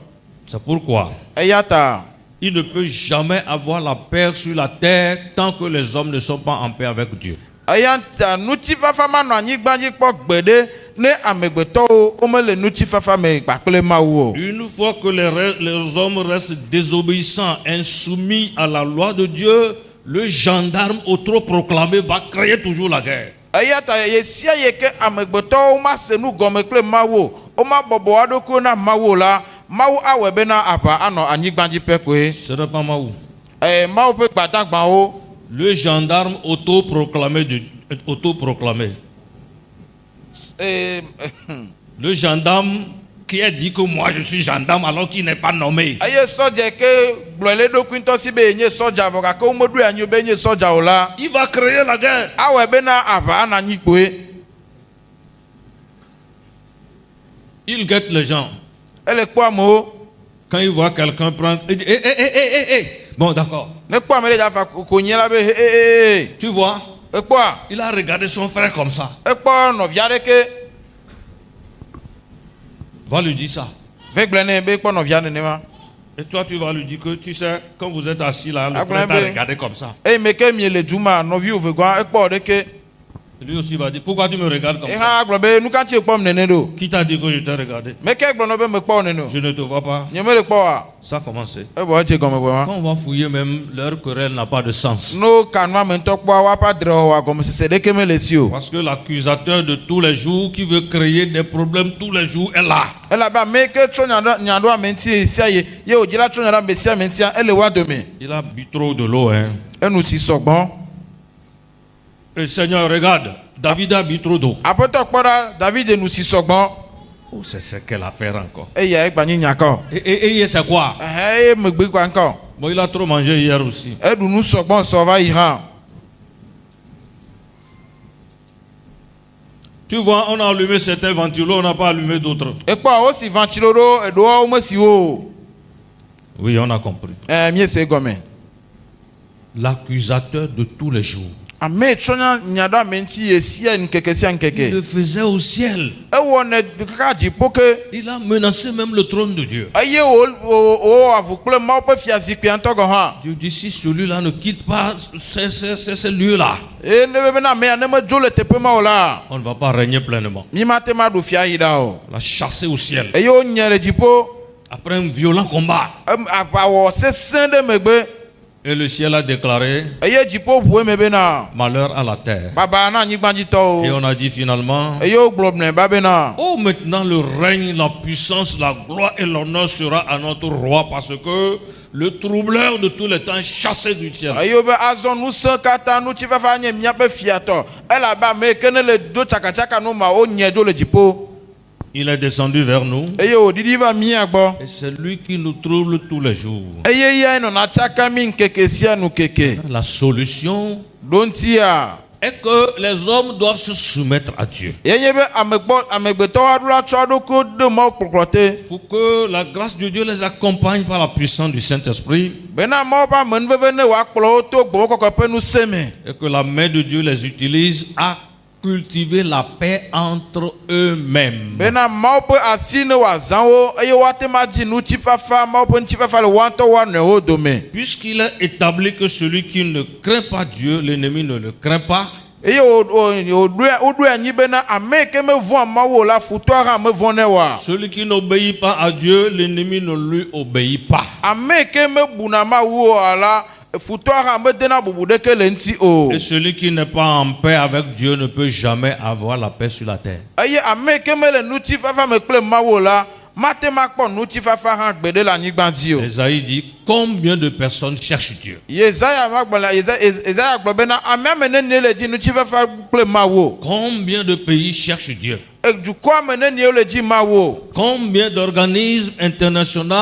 C'est pourquoi Eya ta il ne peut jamais avoir la paix sur la terre tant que les hommes ne sont pas en paix avec Dieu. eya ta ŋutifafa manɔ anyigba dzi kpɔ gbeɖe ne amegbetɔwo womele ŋutifafa me kpakple Mawu o. Une fois que les hommes restent désobéissants, insoumis à la loi de Dieu, le gendarme autoproclamé va créer toujours la guerre. Eya ta ye sia ye ke amegbetɔwo ma se nu gɔme kple Mawu o, woma bɔbɔ wa ɖokuiwo na Mawu o la, Mawu awɔe bena aʋa anɔ anyigba dzi pɛ koe. Ce n'est pas Maou. Mawu ƒe gbadagbawo Le gendarme autoproclamé. Le gendarme qui a dit que moi je suis gendarme alors qu'il n'est pas nommé. eye sɔdza yi ke gblɔ le eɖokui ŋutɔ si be yenye sɔdza vɔ gake womeɖoe anyi o be yenye sɔdza o la, Il va créer la guerre. awɔe bena aʋa anɔ anyi koe. Il guette les gens. Ele kpɔ amewo Quand il voit quelqu'un prendre, il dit hé. Bon, d'accord. ne kpɔ ame ɖe dza fa konyi la be ee Tu vois, ekpɔa il a regardé son frère comme ça. ekpɔ nɔvia ɖeke Va lui dire ça. ve gblɔ nɛ be ekpɔ nɔvia nenema. Et toi, tu vas lui dire que, tu sais, quand vous êtes assis là, le Ah, frère t'a vraiment. regardé comme ça. Eye me ke mie le du ma nɔvi wo vegɔa ekpɔ ɖeke. Lui aussi va dire, pourquoi tu me regardes comme ça? Ehã gblɔ be nu ka ŋuti ekpɔm nene ɖo. Qui t'a dit que je t'ai regardé? Me ke gblɔ nɔ be mekpɔ wo nene o. Je ne te vois pas. Nye mele kpɔ wa. Ça a commencé. Ebɔ edze gɔme vɔ ma. Quand on va fouiller même, leur querelle n'a pas de sens. No kanua me ŋutɔ kpɔa woaƒe adre wɔwɔ agɔmesese ɖeke mele si o. Parce que l'accusateur de tous les jours qui veut créer des problèmes tous les jours est là. Elabe ame ke trɔ nya ɖo ame ŋuti ye sia ye ye wòdzi la trɔ nya ɖo ame sia ame ŋutia ele wa dome. Il a bu trop de l'eau, hein. Enu si sɔgbɔ. Et Seigneur, regarde, David a bu trop d'eau. Aƒetɔ kpɔ ɖa David nu si sɔgbɔ Oh, c'est ce qu'elle a fait encore. eya egba nyi nyakɔ. Et c'est quoi? Eye megbe kpa ŋkɔ. Bon, il a trop mangé hier aussi. Eɖu nu sɔgbɔ sɔ va yi hã. Tu vois, on a allumé certains ventilos, on n'a pas allumé d'autres. Ekpɔ wosi vantilo ɖo eɖoa womesi wo o. Oui, on a compris. Miese gɔme. L'accusateur de tous les jours ame tsɔnya nya ɖo ame ŋuti ye sia nkeke sia Il nkeke. le faisait au ciel. Ewɔ ne kaka dziƒo ke. Il a menacé même le trône de Dieu. Eye wo avu kple Mawu ƒe fiazikpuia ŋutɔ gɔ hã. Dieu dit si celui-là ne quitte pas ces lieux-là, Eye ne be bena amea ne medzo le teƒe ma o la, on ne va pas régner pleinement. mi mate ma ɖu fia yi ɖa o. On l'a chassé au ciel. Eye wonye le dziƒo. Après un violent combat. Aʋawɔ sesẽ ɖe megbe. Et le ciel a déclaré Eye dziƒo ʋu eme bena malheur à la terre. baba na anyigbadzitɔwo. Et on a dit finalement, Eye wogblɔ mlɔeba bena. oh maintenant le règne, la puissance, la gloire et l'honneur sera à notre roi parce que le troubleur de tous les temps est chassé du ciel. Eye wobe azɔ ŋusẽ katã ŋutifafa nye míaƒe fiatɔ. Elabe ame yi ke ne le do tsakatsaka no ma wonye do le dziƒo. Il est descendu vers nous Eye wòɖiɖi va mía gbɔ. et c'est lui qui nous trouble tous les jours. Eye yae nɔna tsaka mi ŋkeke sia nu keke. La solution Ɖo ŋutia. est que les hommes doivent se soumettre à Dieu Yenye be amegbetɔwo aɖo la tsɔ ɖokui ɖe Mawu kplɔkplɔ te. pour que la grâce de Dieu les accompagne par la puissance du Saint-Esprit Bena Mawu ƒe amenuveve ne wòakplɔ wo to gbɔwɔ kɔkɔe ƒe ŋusẽ me. et que la main de Dieu les utilise à cultiver la paix entre eux-mêmes. Bena Mawu ƒe asi ne wòazã wo eye woate ma dzi ŋutifafa Mawu ƒe ŋutifafa le woawo woanɔewo dome. Puisqu'il est établi que celui qui ne craint pas Dieu, l'ennemi ne le craint pas, Eye woɖoe anyi bena ame yi ke mevɔ̃a Mawu o la futɔa hã mevɔ̃nɛ oa. celui qui n'obéit pas à Dieu, l'ennemi ne lui obéit pas. Ame yi ke mebuna Mawu oa la futɔa hã medena bubu ɖeke le ŋuti o. Et celui qui n'est pas en paix avec Dieu ne peut jamais avoir la paix sur la terre. Eye ame yi ke mele ŋutifafa me kple Mawu o la mate ma kpɔ ŋutifafa hã gbeɖe le anyigba dzi o. Esaïe dit, combien de personnes cherchent Dieu? Yesaya ma gblɔ Yesaya gblɔ bena amea me nenie le dzi ŋutifafa kple Mawu o. Combien de pays cherchent Dieu? Dukɔa me nenie le dzi Mawu o. Combien d'organismes internationaux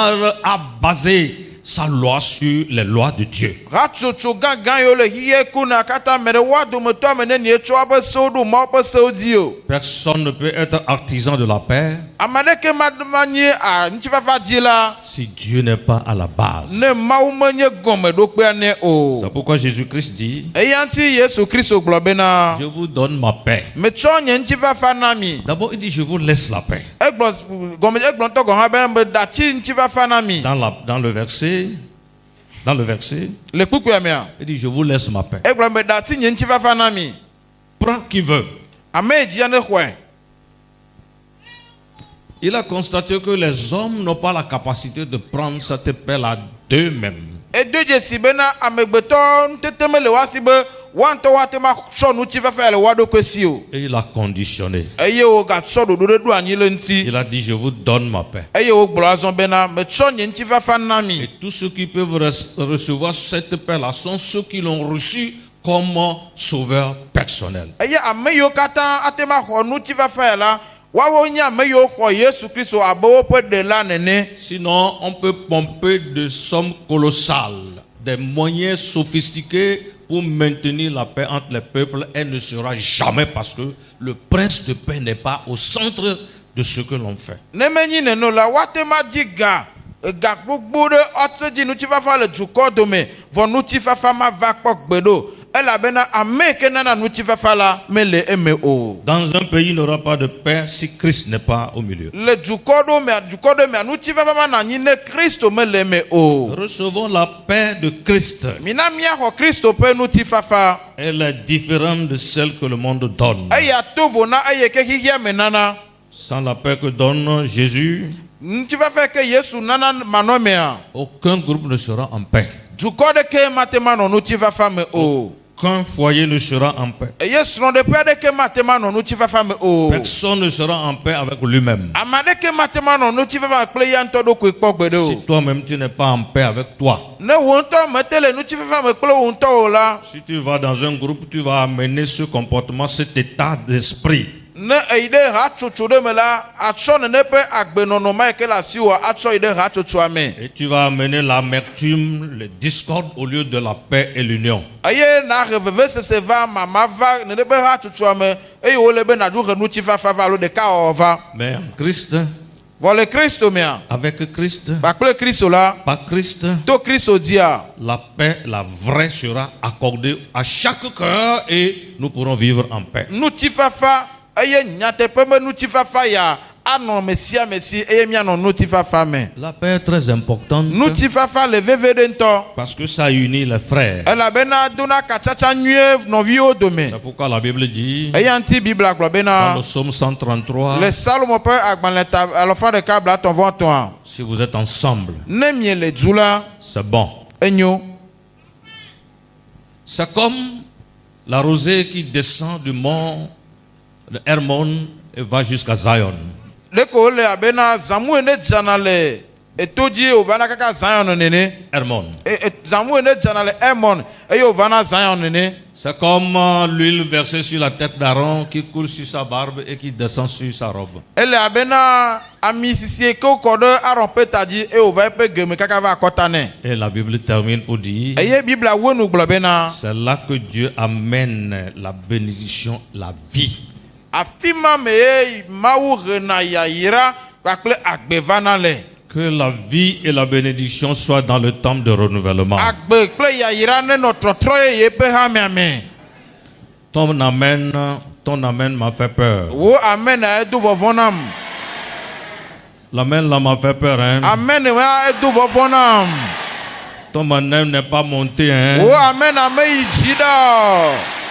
a basé sa loi sur les lois de Dieu? Hatsotso gãgã yiwo le xixe kuna katã me ɖe woa dometɔ me nenie tsɔ woƒe sewo ɖo Mawu ƒe sewo dzi o. Personne ne peut être artisan de la paix Ame aɖeke ma nye ŋutifafa dzi la si Dieu n'est pas à la base. ne Mawu menye gɔmeɖokpea nɛ o. C'est pourquoi Jésus-Christ dit, Eya ŋuti Yesu Kristo gblɔ bena je vous donne ma paix. metsɔ nye ŋutifafa na mi. D'abord, il dit, je vous laisse la paix. Egblɔtɔ gɔ hã bena meɖatsi ŋutifafa na mi. Dans le verset, Le kpukpea mea il dit, je vous laisse ma paix. egblɔ meɖatsi nye ŋutifafa na mi. Prends qui veut. Ame yi dzia ne xɔe. Il a constaté que les hommes n'ont pas la capacité de prendre cette paix-là d'eux-mêmes. Edo dzesi bena amegbetɔ ŋutete mele woasi be woantɔ woate ma tsɔ ŋutifafa ya le woa ɖokui si o. Et il a conditionné. Eye wogatsɔ ɖoɖo ɖe ɖo anyi le ŋuti. Il a dit, je vous donne ma paix. Eye wogblɔ azɔ bena metsɔ nye ŋutifafa na mi. Et tous ceux qui peuvent recevoir cette paix-là sont ceux qui l'ont reçue comme sauveur personnel. Eye ame yiwo katã ate ma xɔ ŋutifafa ya la woawo nye ame yiwo xɔ Yesu Kristo abe woƒe ɖela nene. Sinon, on peut pomper de sommes colossales, des moyens sophistiqués pour maintenir la paix entre les peuples. Elle ne sera jamais parce que le prince de paix n'est pas au centre de ce que l'on fait. Ne menyi neno la woate ma dzi ga gbogbo ɖe ɔte dzi ŋutifafa le dukɔ dome vɔ ŋutifafa ma va kpɔ gbe ɖo. Elabena ame yi ke nana ŋutifafa la mele eme o. Dans un pays, il n'y aura pas de paix si Christ n'est pas au milieu. Le dukɔ ɖo mea ŋutifafa ma na anyi ne Kristo mele eme o. Recevons la paix de Christ. Mina míaxɔ Kristo ƒe ŋutifafa. Elle est différente de celle que le monde donne. Eya to vo na eye ke xixia me nana. Sans la paix que donne Jésus, Ŋutifafa ke Yesu nana manɔmea. aucun groupe ne sera en paix. Dukɔ ɖeke mate ma nɔ ŋutifafa me o. Aucun foyer ne sera en paix. Eye srɔ̃ɖeƒe aɖeke mate ma nɔ ŋutifafa me o. Personne ne sera en paix avec lui-même. Ame aɖeke mate ma nɔ ŋutifafa kple ya ŋutɔ ɖokui kpɔ gbe ɖe Si o. toi-même tu n'es pas en paix avec toi, Ne wo ŋutɔ mete le ŋutifafa me kple wo ŋutɔ o la, si tu vas dans un groupe, tu vas amener ce comportement, cet état d'esprit. ne eyi ɖe hatsotso ɖe me la, atsɔ nene ƒe agbenɔnɔ ma yi ke le asiwòa atsɔ yi ɖe hatsotsoa me. Et tu vas amener l'amertume, le discorde au lieu de la paix et l'union. Eye na he vevesese va mama va nene ƒe hatsotsoa me eye wole be naɖo he ŋutifafa va alo ɖeka wɔwɔ va. Mais en Christ, Voilà Christ mea. Avec Christ, Ba kple Christ la. par Christ, To Christ dia. la paix, la vraie sera accordée à chaque cœur et nous pourrons vivre en paix. Nuti fafa eye nyatepe me nuti fafa ya anon mesia mesi eye mi anon nuti fafa me. La paix est très importante Nuti fafa le vevede nto. parce que ça unit les frères. Ela bena dona kachacha nyue novi o dome. C'est pourquoi la Bible dit Eye anti Bible aglo dans bena. le psaume 133, Le Salomon pe agbanleta alofan de kabla ton vonton. si vous êtes ensemble, Ne mie le djula c'est bon. enyo. C'est comme la rosée qui descend du mont de Hermon et va jusqu'à Zion. Le ko le abena zamu ene jana le etoji o vana kaka Zion nene. Hermon. Zamu ene jana le Hermon eye o vana Zion nene. C'est comme l'huile versée sur la tête d'Aaron qui coule sur sa barbe et qui descend sur sa robe. Ele abena ami sisi ko kodo Aaron petaji e o va pe geme kaka va kotane. Et la Bible termine pour dire, Eye Bible a wonu globena. c'est là que Dieu amène la bénédiction, la vie. Afima me mawu rena ya ira bakle agbevana le. Que la vie et la bénédiction soient dans le temps de renouvellement. Agbe kple ya ira ne notre troye ye pe ha me ame. Ton amen m'a fait peur. Wo amen a edu vovonam. L'amen là m'a fait peur, hein. Amen wa edu vovonam. Ton amen n'est pas monté, hein. Wo amen a me ijida.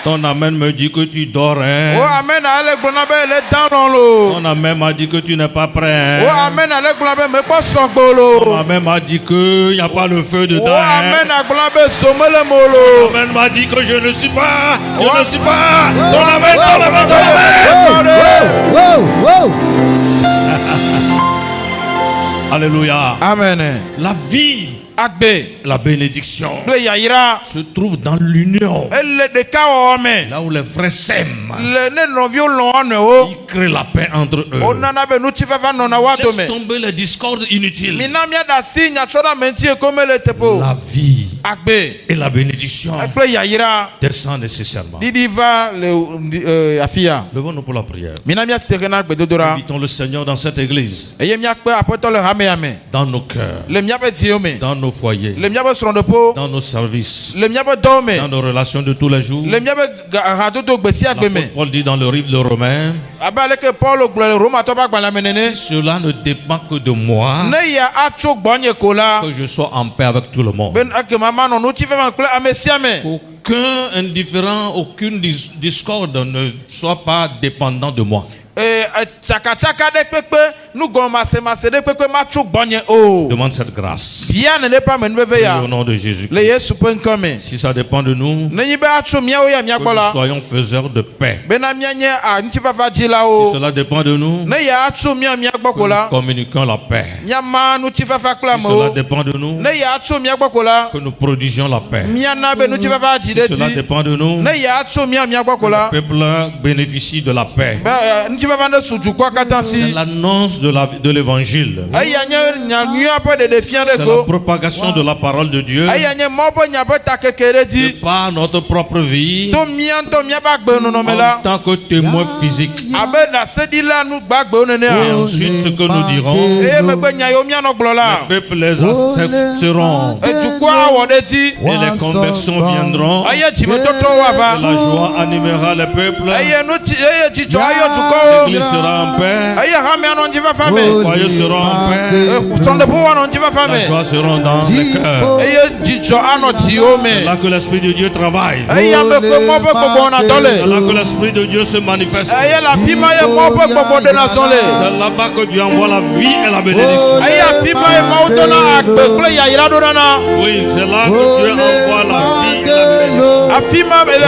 Ton amen me dit que tu dors, Wo hein. amen a le gbona be le dan lo. Ton amen m'a dit que tu n'es pas prêt, Wo hein. amen a le gbona be me po Ton sogbolo. amen m'a dit qu'il n'y a pas le feu dedans, Wo amen hein. a gbona be somele molo. Ton amen m'a dit que je ne suis pas. Je Ouais. ne suis pas. Ton amen, ton amen, ton amen. Wow, wow. Alléluia. Amen. La vie, Agbe la bénédiction kple ya ira se trouve dans l'union. ele de ka o me. Là où les frères s'aiment, Le ne novio lo ane o. ils créent la paix entre eux. Onana be nuti fafa nona wa do Laisse me. tomber les discordes inutiles. Mina mia da si nya chora menti e kome le tepo. La vie Agbe et la bénédiction kple ya ira descendent nécessairement. didi va le afia. Levons-nous pour la prière. Mina mia terena gbe dodora. Invitons le Seigneur dans cette église, Eye mia pe apoto le hame ame. dans nos cœurs, Le mia be diome. dans nos foyers, Le mia be srondo po. dans nos services, Le mia be dome. dans nos relations de tous les jours. Le mia be radodo gbesi agbe me. L'apôtre Paul dit dans le livre de Romains, Aba le ke Paul gble Roma to ba gbala menene. si cela ne dépend que de moi, Ne ya acho gbonye kola. que je sois en paix avec tout le monde. Ben ake mama no nuti fafa kple amesiame. Aucun indifférent, aucune discorde ne soit pas dépendant de moi. Chaka de pepe nous gomase de pepe machu bonye o. Demande cette grâce. Bien ne pas men veve ya. Au nom de Jésus. Le Yesu pen come. Si ça dépend de nous, Ne yibe achu mia o ya mia que nous kola. soyons faiseurs de paix. Bena mia nye a nti fafa jila Si o. cela dépend de nous, Ne ya achu mia que gbokola. nous communiquons la paix. Mia ma nu ti fafa Si cela klamo. dépend de nous, Ne ya achu mia gbokola. que nous produisions la paix. Mia na be nu ti fafa Si cela jideti. dépend de nous, Ne ya achu mia le gbokola. peuple bénéficie de la paix. Nti fafa ne suju kwa C'est katansi. l'annonce de l'évangile. Aya nya nya pe de fian de C'est la ko. propagation de la parole de Dieu Aya nya mo bo nya pe takekere de di. par notre propre vie To mia ba gbe no me en la. tant que témoin physique. Abe na sedi la nu gbagbe onene Et a. ensuite, ce que nous dirons, Eye me gbe nya yo mia no gblɔ la. les peuples les accepteront. Edukɔ awɔ ɖe dzi. Et les conversions viendront. Eye dzimetɔtɔ wa Et va. la joie animera les peuples. Eye dzidzɔ ayɔ dukɔwo. L'église sera en paix. Eye hame anɔ ŋdzi fafa Les me. foyers seront en paix. Sɔndeƒo wa nɔ ŋdzi fafa La me. joie sera dans les cœurs. Eye dzidzɔ anɔ dziwo C'est me. là que l'Esprit de Dieu travaille. Eye ame kpe mɔ ƒe gbɔgbɔ na dɔ C'est le. là que l'Esprit de Dieu se manifeste. Eye le afi ma ye mɔ ƒe gbɔgbɔ ɖena zɔ le. C'est là-bas que Dieu envoie la vie et la bénédiction. Eye afi ma ye Mawu dɔna agbe kple yayra ɖo ɖana. Oui, c'est là que Dieu envoie la vie et la bénédiction. Afi ma ye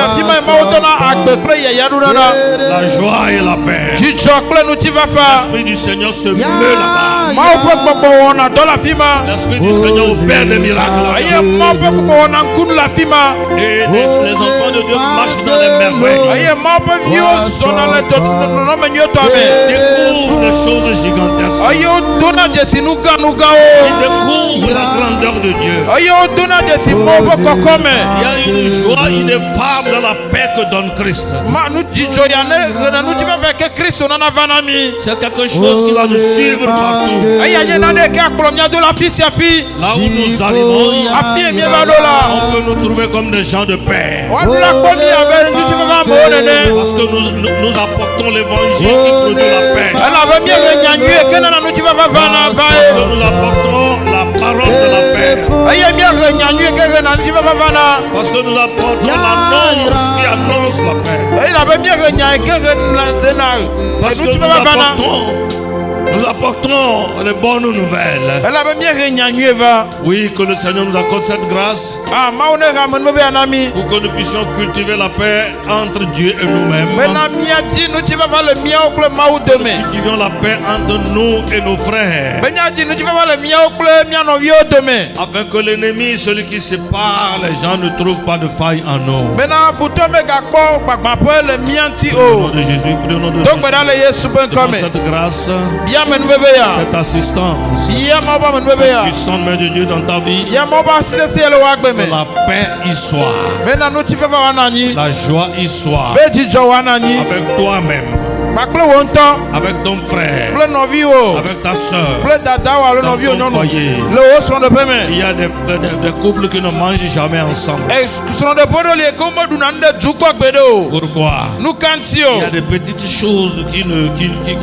Mawu dɔna agbe kple yayra ɖo ɖana. La joie et la paix. Dzidzɔ kple ŋuti fafa. L'Esprit du Seigneur se meut là-bas. Mawu ƒe gbɔgbɔ wɔna dɔ le afi ma. L'Esprit du Seigneur opère des miracles là-bas. Eye Mawu ƒe gbɔgbɔ wɔna ŋkunu le afi ma. Et les enfants de Dieu marchent dans les merveilles. Eye Mawu ƒe viwo zɔna le nɔnɔme nyuietɔ me. Découvrent les choses gigantesques. Eye wodona dzesi nuganugawo. Ils découvrent pour la grandeur de Dieu. Eye o dona de si mo bo kokome. Il y a une joie, une femme dans la paix que donne Christ. Ma nu jijo ya ne rena nu jiva ve ke Kristo na na vanami. C'est quelque chose qui va nous suivre partout. Eye anye na ne ke akolomia do la fils ya fi. Là où nous arrivons, Afi mi ba do la. on peut nous trouver comme des gens de paix. Wa du la komi ya be nu jiva va mo nene. Parce que nous apportons l'évangile qui produit la paix. Ela be mi re nyanyu e ke na nu jiva va vana Parce ba. que nous apportons la parole de la paix. Eye mi re nyanyu e ke na nu jiva va vana. Parce que nous apportons l'annonce qui annonce la paix. Ela be mi re nyanyu e ke na de na. Parce Nu que jiva va vana. nous apportons les bonnes nouvelles. Ela be mi re nyanyu e va. Oui, que le Seigneur nous accorde cette grâce Ah ma one ga men be anami. pour que nous puissions cultiver la paix entre Dieu et nous-mêmes. Mena mia di nu jiva va le mia o kle ma o deme. Cultivons la paix entre nous et nos frères. Benya di nu jiva va le mia o kle mia no vi o deme. Afin que l'ennemi, celui qui sépare les gens, ne trouve pas de faille en nous. Bena futo me ga kpo gbagba po le mia nti Au nom o. de Jésus, prions au nom de Donc Jésus. beda le Yesu ben Demande kome. cette grâce, Bia men bebe ya. cette assistance, Bia ma ba men bebe ya. puissante main de Dieu dans ta vie. Ya ma ba sise se le wa gbe me. Que la paix y soit, Bena nu ti fe va wanani. la joie y soit Be ji jo wanani. avec toi-même, Ba kle wo nto. avec ton frère, Kle no vi o. avec ta soeur. Kle dada wa le no vi o Dans ton nyonu. foyer. Le o son de pe me. Il y a des couples qui ne mangent jamais ensemble. E son de podo le ko mo du na nde ju gbo gbe de o. Pourquoi? Nu kanti Il y a o. des petites choses qui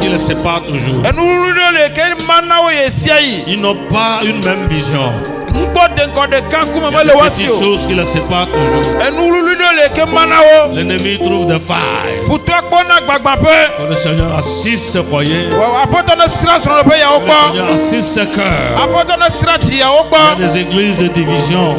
les séparent toujours. Enu lu le ke mana o ye sia yi. Ils n'ont pas une même vision. Nkpo de nko de kan ku Il y me a le des wasi petites o. choses qui les séparent toujours. Enu lu le ke mana o. L'ennemi trouve des failles. Futu akpo na gbagba pe. Quand le Seigneur assiste ses foyers, Wa apoto na sira son de pe ya o le gbo. Seigneur assiste ses cœurs. Apoto na sira ti ya o Il y a gbo. des églises de division.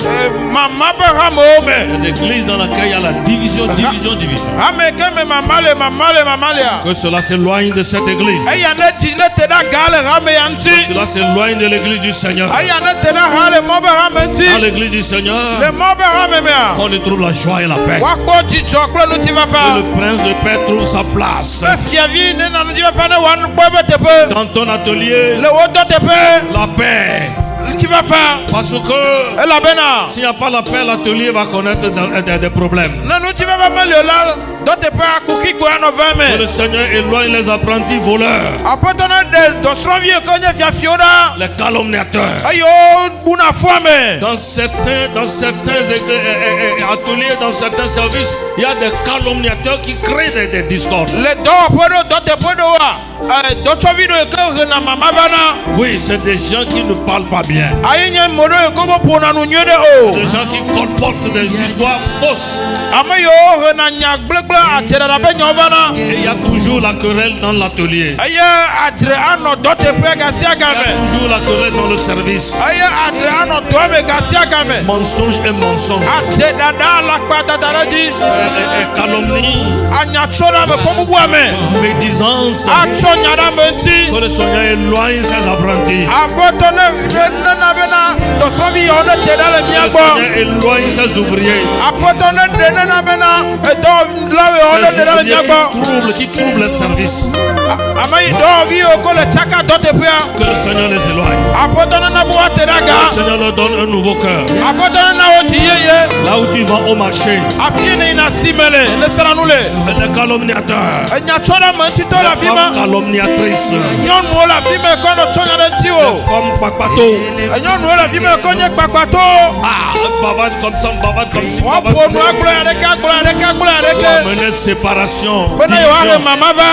Mama be ha mo me. Des églises dans lesquelles il y a la division. Ame ke me mama le ya. Que cela s'éloigne de cette église. Eya ne di ne te da gale ha me ya nti. Cela s'éloigne de l'église du Seigneur. Eya ne te da ha le mo be ha me nti. Dans l'église du Seigneur, Le mo be ha me me ya. qu'on y trouve la joie et la paix. Wa kpo ji jo klo nu ti va Que fa. le prince de paix trouve sa place. Be fiavi ne na nu ti va fa ne wa nu kpo be te pe. Dans ton atelier, Le wo do te pe. la paix. Tu vas faire. Parce que Elle a bena. s'il n'y a pas la paix, l'atelier va connaître des problèmes. Non, nous tu vas pas mal là. Dote pe akuki go ano Que veme. le Seigneur éloigne les apprentis voleurs, Apotona de do srovie ko nya fia fioda. les calomniateurs. Ayo buna fome. Dans certains ateliers, dans certains services, il y a des calomniateurs qui créent des discordes. Le do podo dote podo wa. Do chovi do ko na mama bana. Oui, c'est des gens qui ne parlent pas bien. Ayi nya modo ko bo pona nu nyode o. Des gens qui colportent des histoires fausses. Amayo na nya gblegble atera da be nyobana. Et il y a toujours la querelle dans l'atelier. Aye atre ano dote pe ga sia Il y a game. toujours la querelle dans le service. Aye atre ano do me ga sia game. Mensonge et mensonge. Ate dada la kpata daraji. Et calomnie. Anya chona me fomu buame. Médisance. Acho nyara me nti. Que le Seigneur éloigne ses apprentis. Aboto ne na bena. Do sovi ono te dale Que le miagbo. Seigneur éloigne ses ouvriers. Aboto ne na bena. Do lawe ono te dale Ces ouvriers miagbo. qui troublent les services. Amai do vi o ko le chaka dote pia. Que le Seigneur les éloigne. Aboto na bu ate Que daga. le Seigneur leur donne un nouveau cœur. Aboto na o ti yeye. Là où tu vas au marché, Afine ina simele. Le saranule. les calomniateurs, Enya chona me nti to la les femmes vima. calomniatrices, Nyɔnu wo la fi me kɔ nɔ tsɔ nya ɖe ŋuti o. comme Papato. Nyɔnu wo la fi me kɔ nye kpakpato. Ah, bavade comme ça, bavade comme ci, Wɔn bavade ƒo comme nu ça. agblɔ ya ɖeke agblɔ ya ɖeke agblɔ ya Pour ɖeke. amener séparation, Bena yewoa division. he mama va.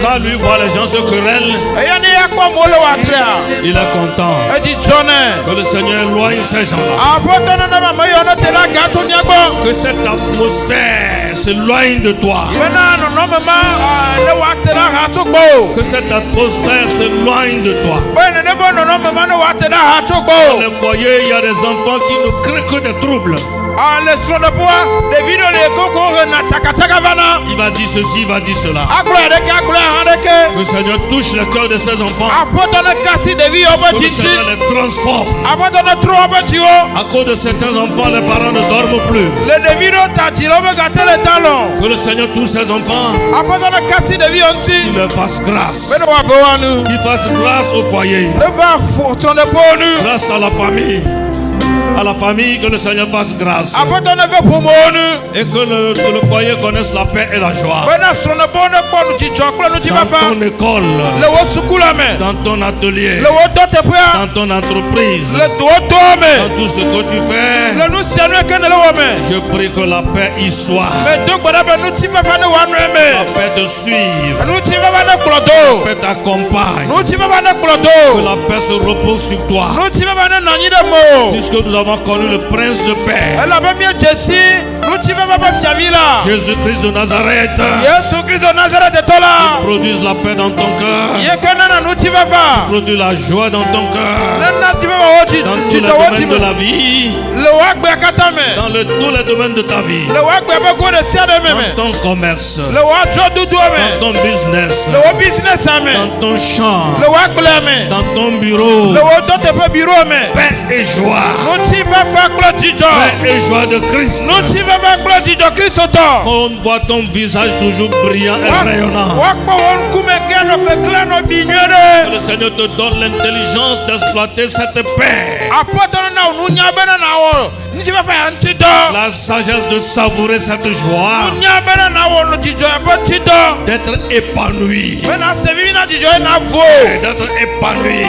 Quand lui voit les gens se querellent, Eya ne ya kpɔ mo le wa trea. il est content. Edi tsɔ nɛ. Que le Seigneur éloigne ces gens-là. Aƒetɔ nana mama yɔ ne te la ga tso nya gbɔ. Que cette atmosphère s'éloigne de toi. Bena nɔnɔme ma ne wa te la ha tso gbɔ o. Que cette atmosphère s'éloigne de toi. Be nene be nɔnɔme ma ne wa te la ha tso Dans gbɔ les o. foyers, il y a des enfants qui ne créent que des troubles. le son de bois, des vidéos les coco na chaka chaka vana. Il va dire ceci, il va dire cela. Que Que le Seigneur touche le cœur de ses enfants. Que Que le Seigneur les transforme. le À cause de certains enfants, les parents ne dorment plus. Que le Seigneur touche ses enfants. Qu'il leur fasse grâce. Qu'il fasse grâce au foyer. Grâce à la famille. À la famille, que le Seigneur fasse grâce. Et que le foyer connaisse la paix et la joie. Dans ton école, dans ton atelier, dans ton entreprise, dans tout ce que tu fais, je prie que la paix y soit. La paix te suive. La paix t'accompagne. Que la paix se repose sur toi. Puisque nous avons connu le prince de paix, Jésus-Christ de Nazareth, qui produise la paix dans ton cœur, qui produit la joie dans ton cœur, dans tous les domaines de la vie, dans tous les domaines de ta vie, dans ton commerce, dans ton business, dans ton champ, dans ton bureau, paix et joie. Paix et joie de Christ. On voit ton visage toujours brillant et rayonnant. Que le Seigneur te donne l'intelligence d'exploiter cette paix. La sagesse de savourer cette joie. D'être épanoui. D'être épanoui.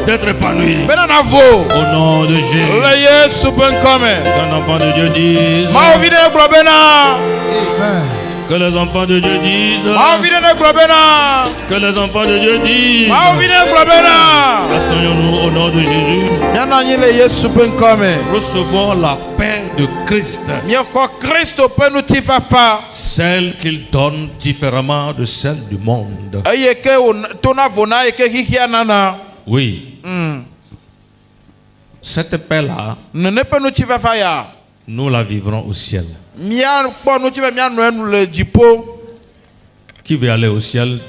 D'être épanoui. Au nom de Jésus. Qu'un enfant de Dieu dise. Que les enfants de Dieu disent. Que les enfants de Dieu disent. Asseyons-nous au nom de Jésus. Recevons la paix de Christ. Celle qu'il donne différemment de celle du monde. Oui. Cette paix-là, nous la vivrons au ciel. Qui veut aller au ciel?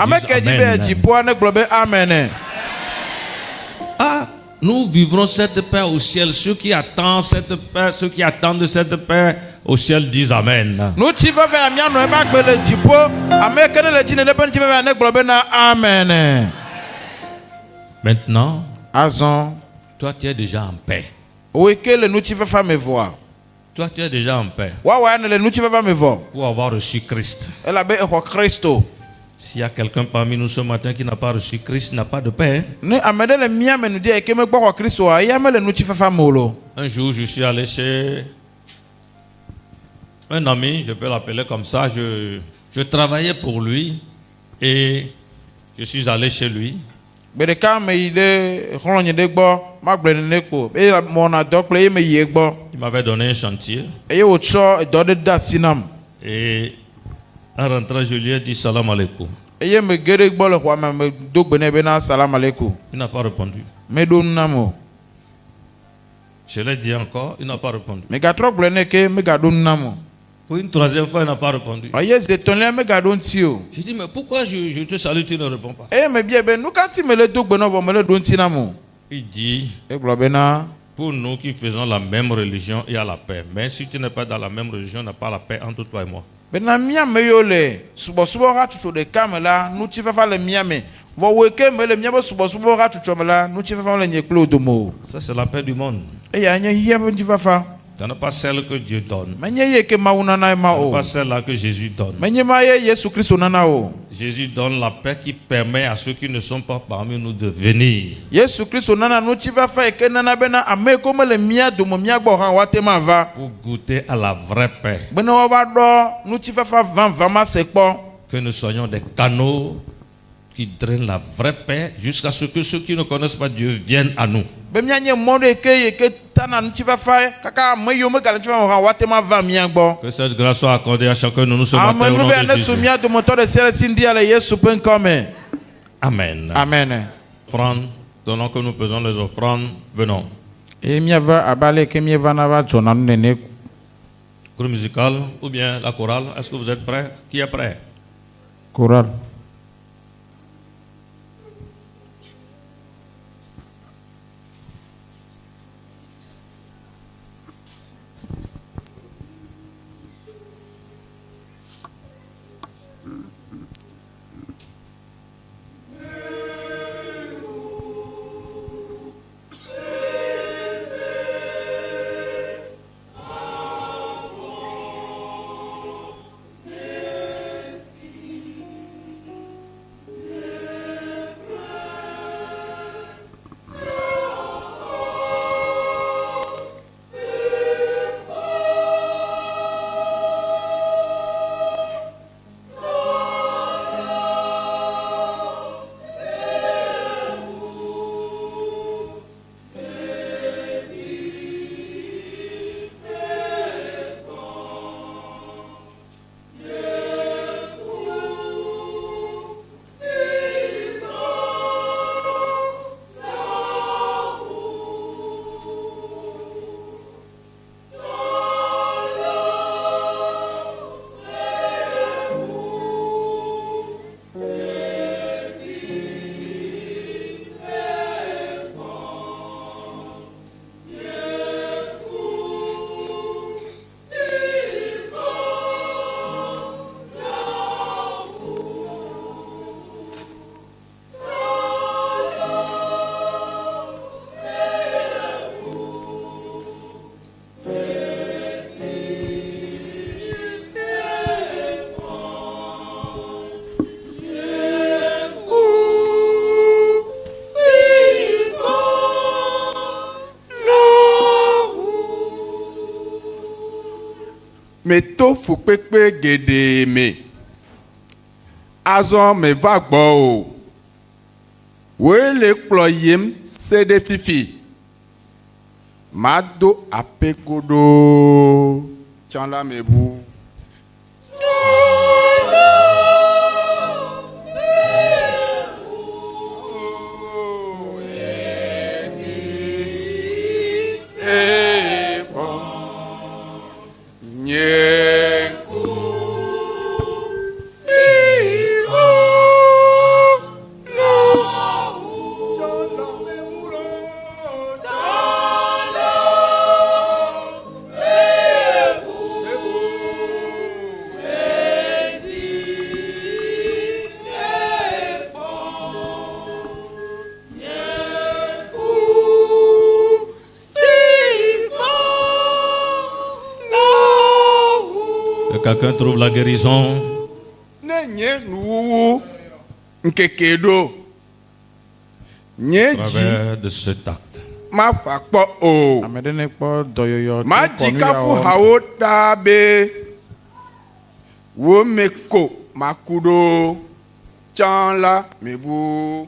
Amen. Ah, nous vivrons cette paix au ciel. Ceux qui attendent cette paix, ceux qui attendent cette paix au ciel disent Amen. Maintenant, toi tu es déjà en paix. Toi tu es déjà en paix. Pour avoir reçu Christ. S'il y a quelqu'un parmi nous ce matin qui n'a pas reçu Christ, n'a pas de paix. Un jour, je suis allé chez un ami, je peux l'appeler comme ça. Je travaillais pour lui et je suis allé chez lui. Il m'avait donné un chantier. Et en rentrant, je lui ai dit salam alaikum. Il n'a pas répondu. Je l'ai dit encore, il n'a pas répondu. Pour une troisième fois, il n'a pas répondu. J'ai dit, mais pourquoi je te salue, tu ne réponds pas? Il dit, pour nous qui faisons la même religion, il y a la paix. Mais si tu n'es pas dans la même religion, il n'y a pas la paix entre toi et moi. Ça, c'est la paix du monde. Ce n'est pas celle que Dieu donne. Ce n'est pas celle-là que Jésus donne. Jésus donne la paix qui permet à ceux qui ne sont pas parmi nous de venir. Pour goûter à la vraie paix. Que nous soyons des canaux qui drainent la vraie paix jusqu'à ce que ceux qui ne connaissent pas Dieu viennent à nous. Que cette grâce soit accordée à chacun de nous ce matin au nom de Jésus. Amen. Amen. Offrande, pendant que nous faisons les offrandes, venons. Groupe musical ou bien la chorale, est-ce que vous êtes prêts? Qui est prêt? Chorale. Me to fukpekpe gede me. Azɔ me va gbɔ o. Woe le kplɔ yim se ɖe fifi. Ma do ape godo. Tsã la me bu. Quelqu'un trouve la guérison? Ne nye nuwuwu nkeke do. Nye À dzi travers de cet acte. ma fa kpɔ o. Ame ɖe ne kpɔ dɔyɔyɔ. Ma dzi kafu hawo daa be wo me ko ma ku ɖo. Tsã la me bu.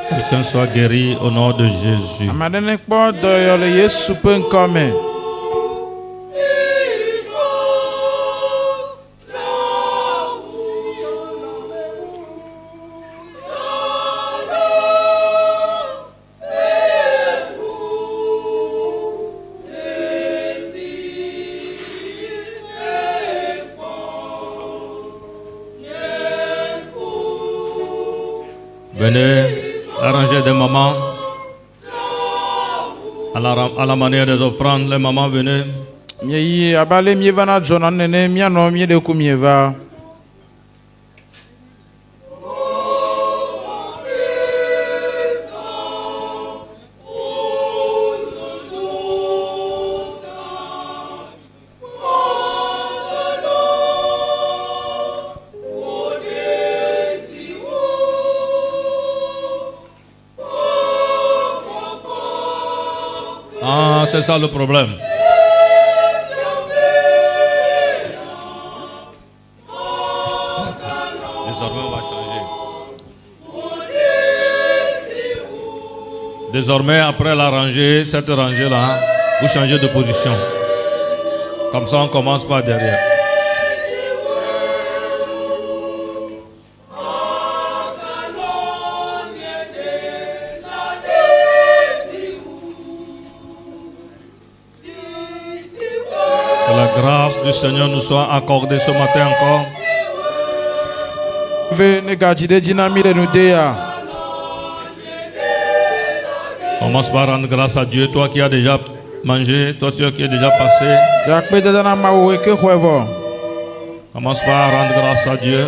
Quelqu'un soit guéri au nom de Jésus. Ame ɖe ne kpɔ dɔyɔ le Yesu ƒe ŋkɔ me. Venez arranger des mamans à la manière des offrandes. Les mamans, venez. Mieyi abale mieva na dzɔ na nene mianɔ mie ɖe ku mieva. Ah, c'est ça le problème. Désormais, on va changer. Désormais, après la rangée, cette rangée-là, vous changez de position. Comme ça, on commence par derrière. la grâce du Seigneur nous soit accordée ce matin encore. Commence par rendre grâce à Dieu, toi qui as déjà mangé, toi qui es déjà passé. Commence par rendre grâce à Dieu.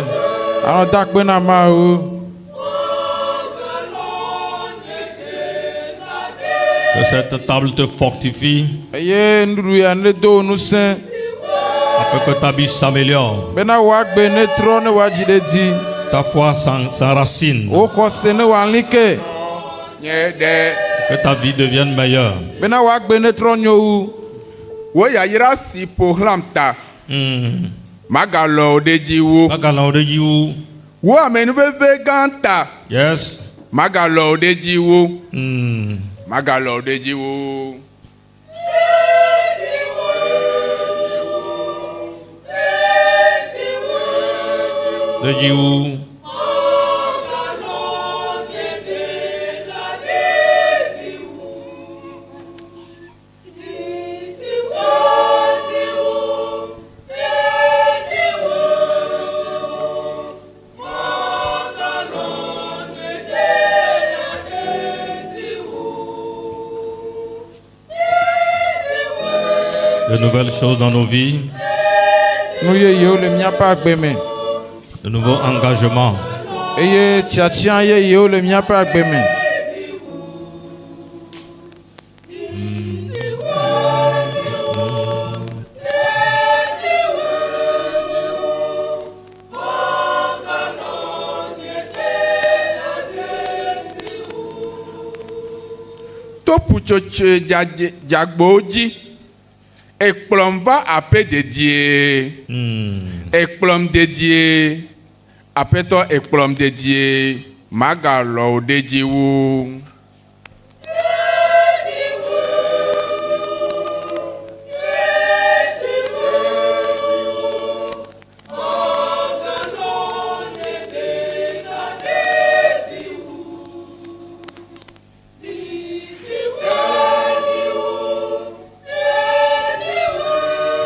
Que cette table te fortifie, afin que ta vie s'améliore. Ta foi s'enracine. Que ta vie devienne meilleure. Magalo Dejiwu. Wo amenuveve ganta. Yes. Magalo Dejiwu. Magalo Dejiwu. Dejiwu. De nouvelles choses dans nos vies, de nouveaux engagements. Topuchoche jagboji. Ekplom va apè dédié. Ekplom dédié. Apèto ekplom dédié. Magalo Dejiwu.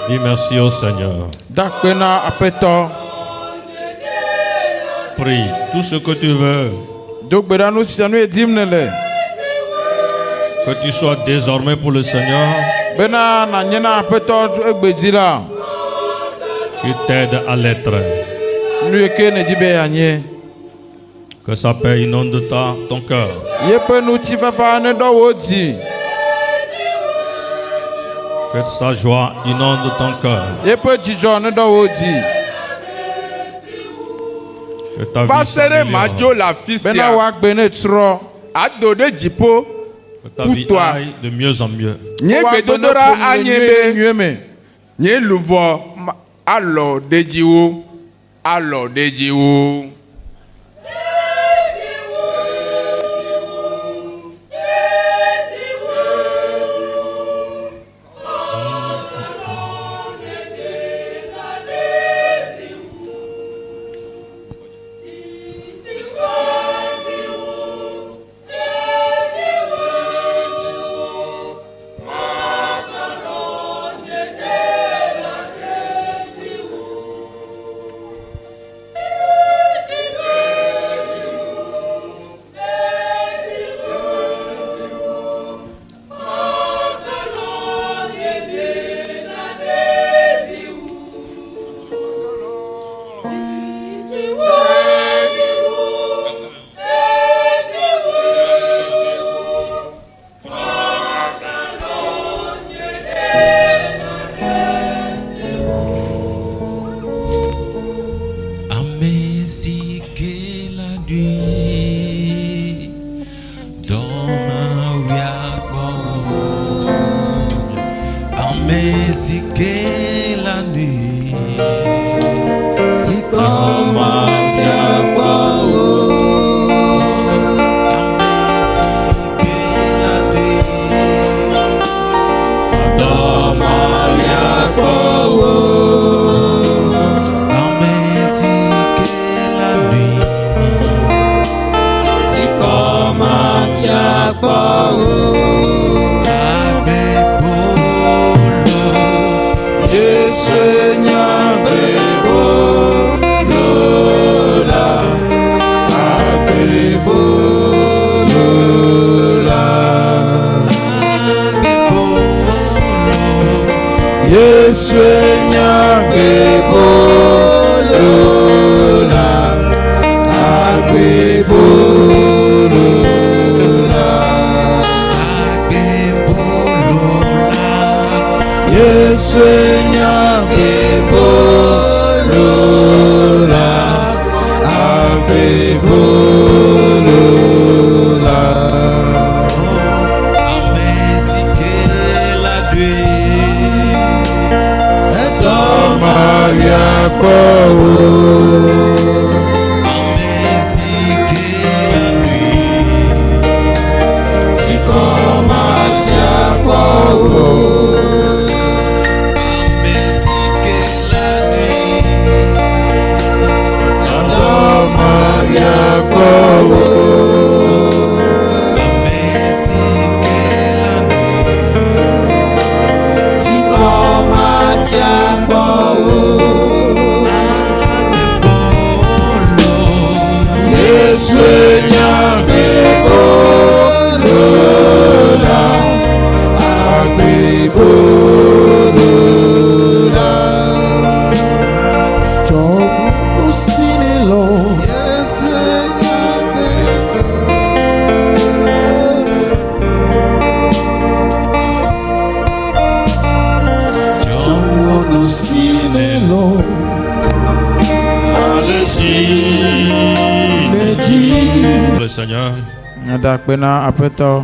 Dis merci au Seigneur. Prie tout ce que tu veux. Que tu sois désormais pour le Seigneur. Qui t'aide à l'être. Que sa paix inonde ton cœur. Que sa joie inonde ton cœur. Que ta vie s'améliore. Que ta vie aille de mieux en mieux. Allo Dejiwu. Allo Dejiwu. Yesu nyagibolola, agibolola, agibolola. Yesu nyagibolola, agibolola. Amezikela dwe, Maria Paul, amezikela dwe, Sikomatia Paul, amezikela dwe, Maria Paul, amezikela dwe, Sikomatia Paul. Yesu nyagibolola, agibolola. Tom usinelo, Yesu nyagibolola. Tom usinelo, Le Seigneur. Nadakpena apeto.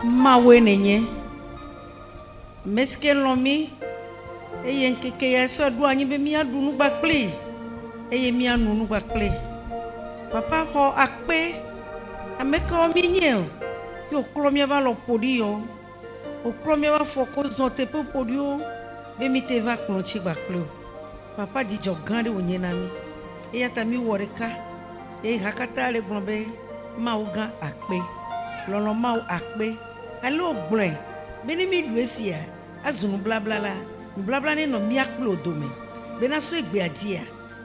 Mawe nenye. Meske lomi. Eye nkeke ya so adu anyi be mi adu nu gbakple. Eye mi anu nu gbakple. Papa ho akpe. Ameka o mi nye. Yo klo mi va lo podi yo. O klo mi va foko zonte pe podi yo. Be mi te va klonchi gbakple. Papa di jo gande o nye na mi. Eya tami woreka. E hakata le gbonbe. Ma o gan akpe. Lolo ma o akpe. Ale o gblen. Beni mi duesia. Azunu blabla la. Blabla ne no mi akpe odome. Bena so egbe adia.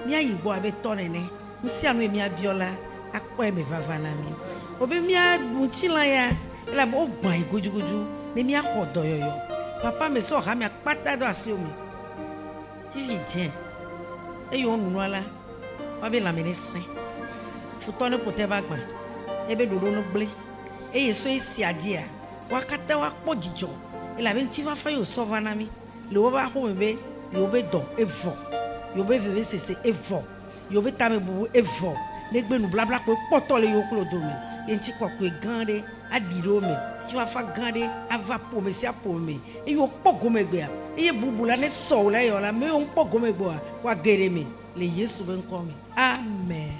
Mi ayibo abe tonene. Musi anu mi abiola. Akpo e me vavana mi. Obe mi adunti la ya. Ela bo gban igojugoju. Ne mi akodo yoyo. Papa me so ha mi akpata do asiomi. Ji tien. E yo nu ala. Wabe la mene sen. Futone pote bagba. Ebe dodo no ble. E yeso esi adia. Wakata wakpo jijo. Ela ben ti va fa yo sovana mi. Le oba ho mebe, yo be do evo. Yo be veve sese evo. Yo be tame bubu evo. Negbe nu blabla ko poto le yo klodo me. Enti kwa ko gande adiro me. Ti va fa gande ava po me si apo me. E yo pogo megbe a. E bubula ne so la yo la me yo pogo megbo a. Wa gere me. Le Yesu ben komi. Amen.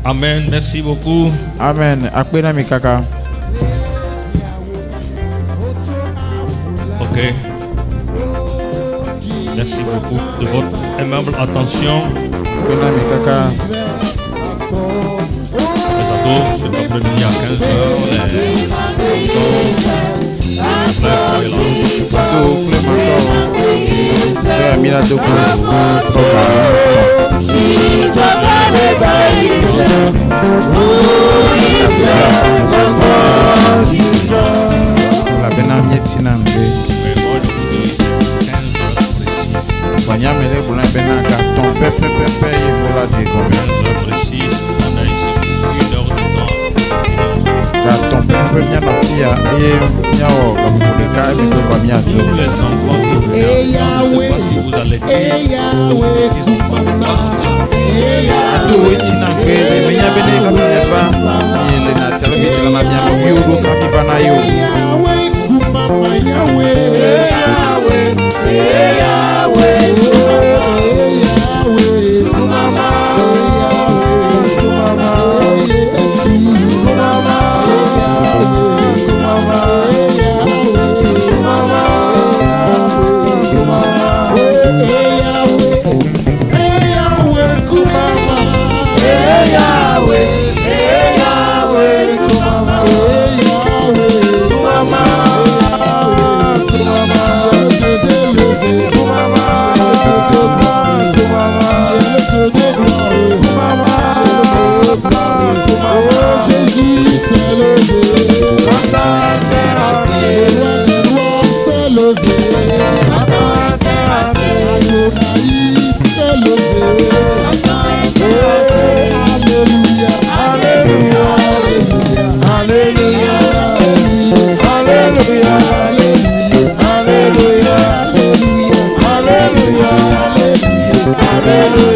Amen. Merci beaucoup. Amen. Akpena mi kaka. Ok. Merci beaucoup de votre aimable attention. Akpena mi kaka. Les ados, cet après-midi à 15h, La benamie tinambe. Banyamele bula benaka ton pepe pepe et voilà des combien 15h précise, on a ici 1 heure de temps. Ton pepe bien la fille et miao comme pour les cas et tout va bien Tous les enfants que vous avez, je ne sais pas si vous allez dire, donc les petits enfants de partir. Ado tinambe mais ya beneka pas et les nationaux qui la bien bio do kapivana yo. Yeah. Alléluia.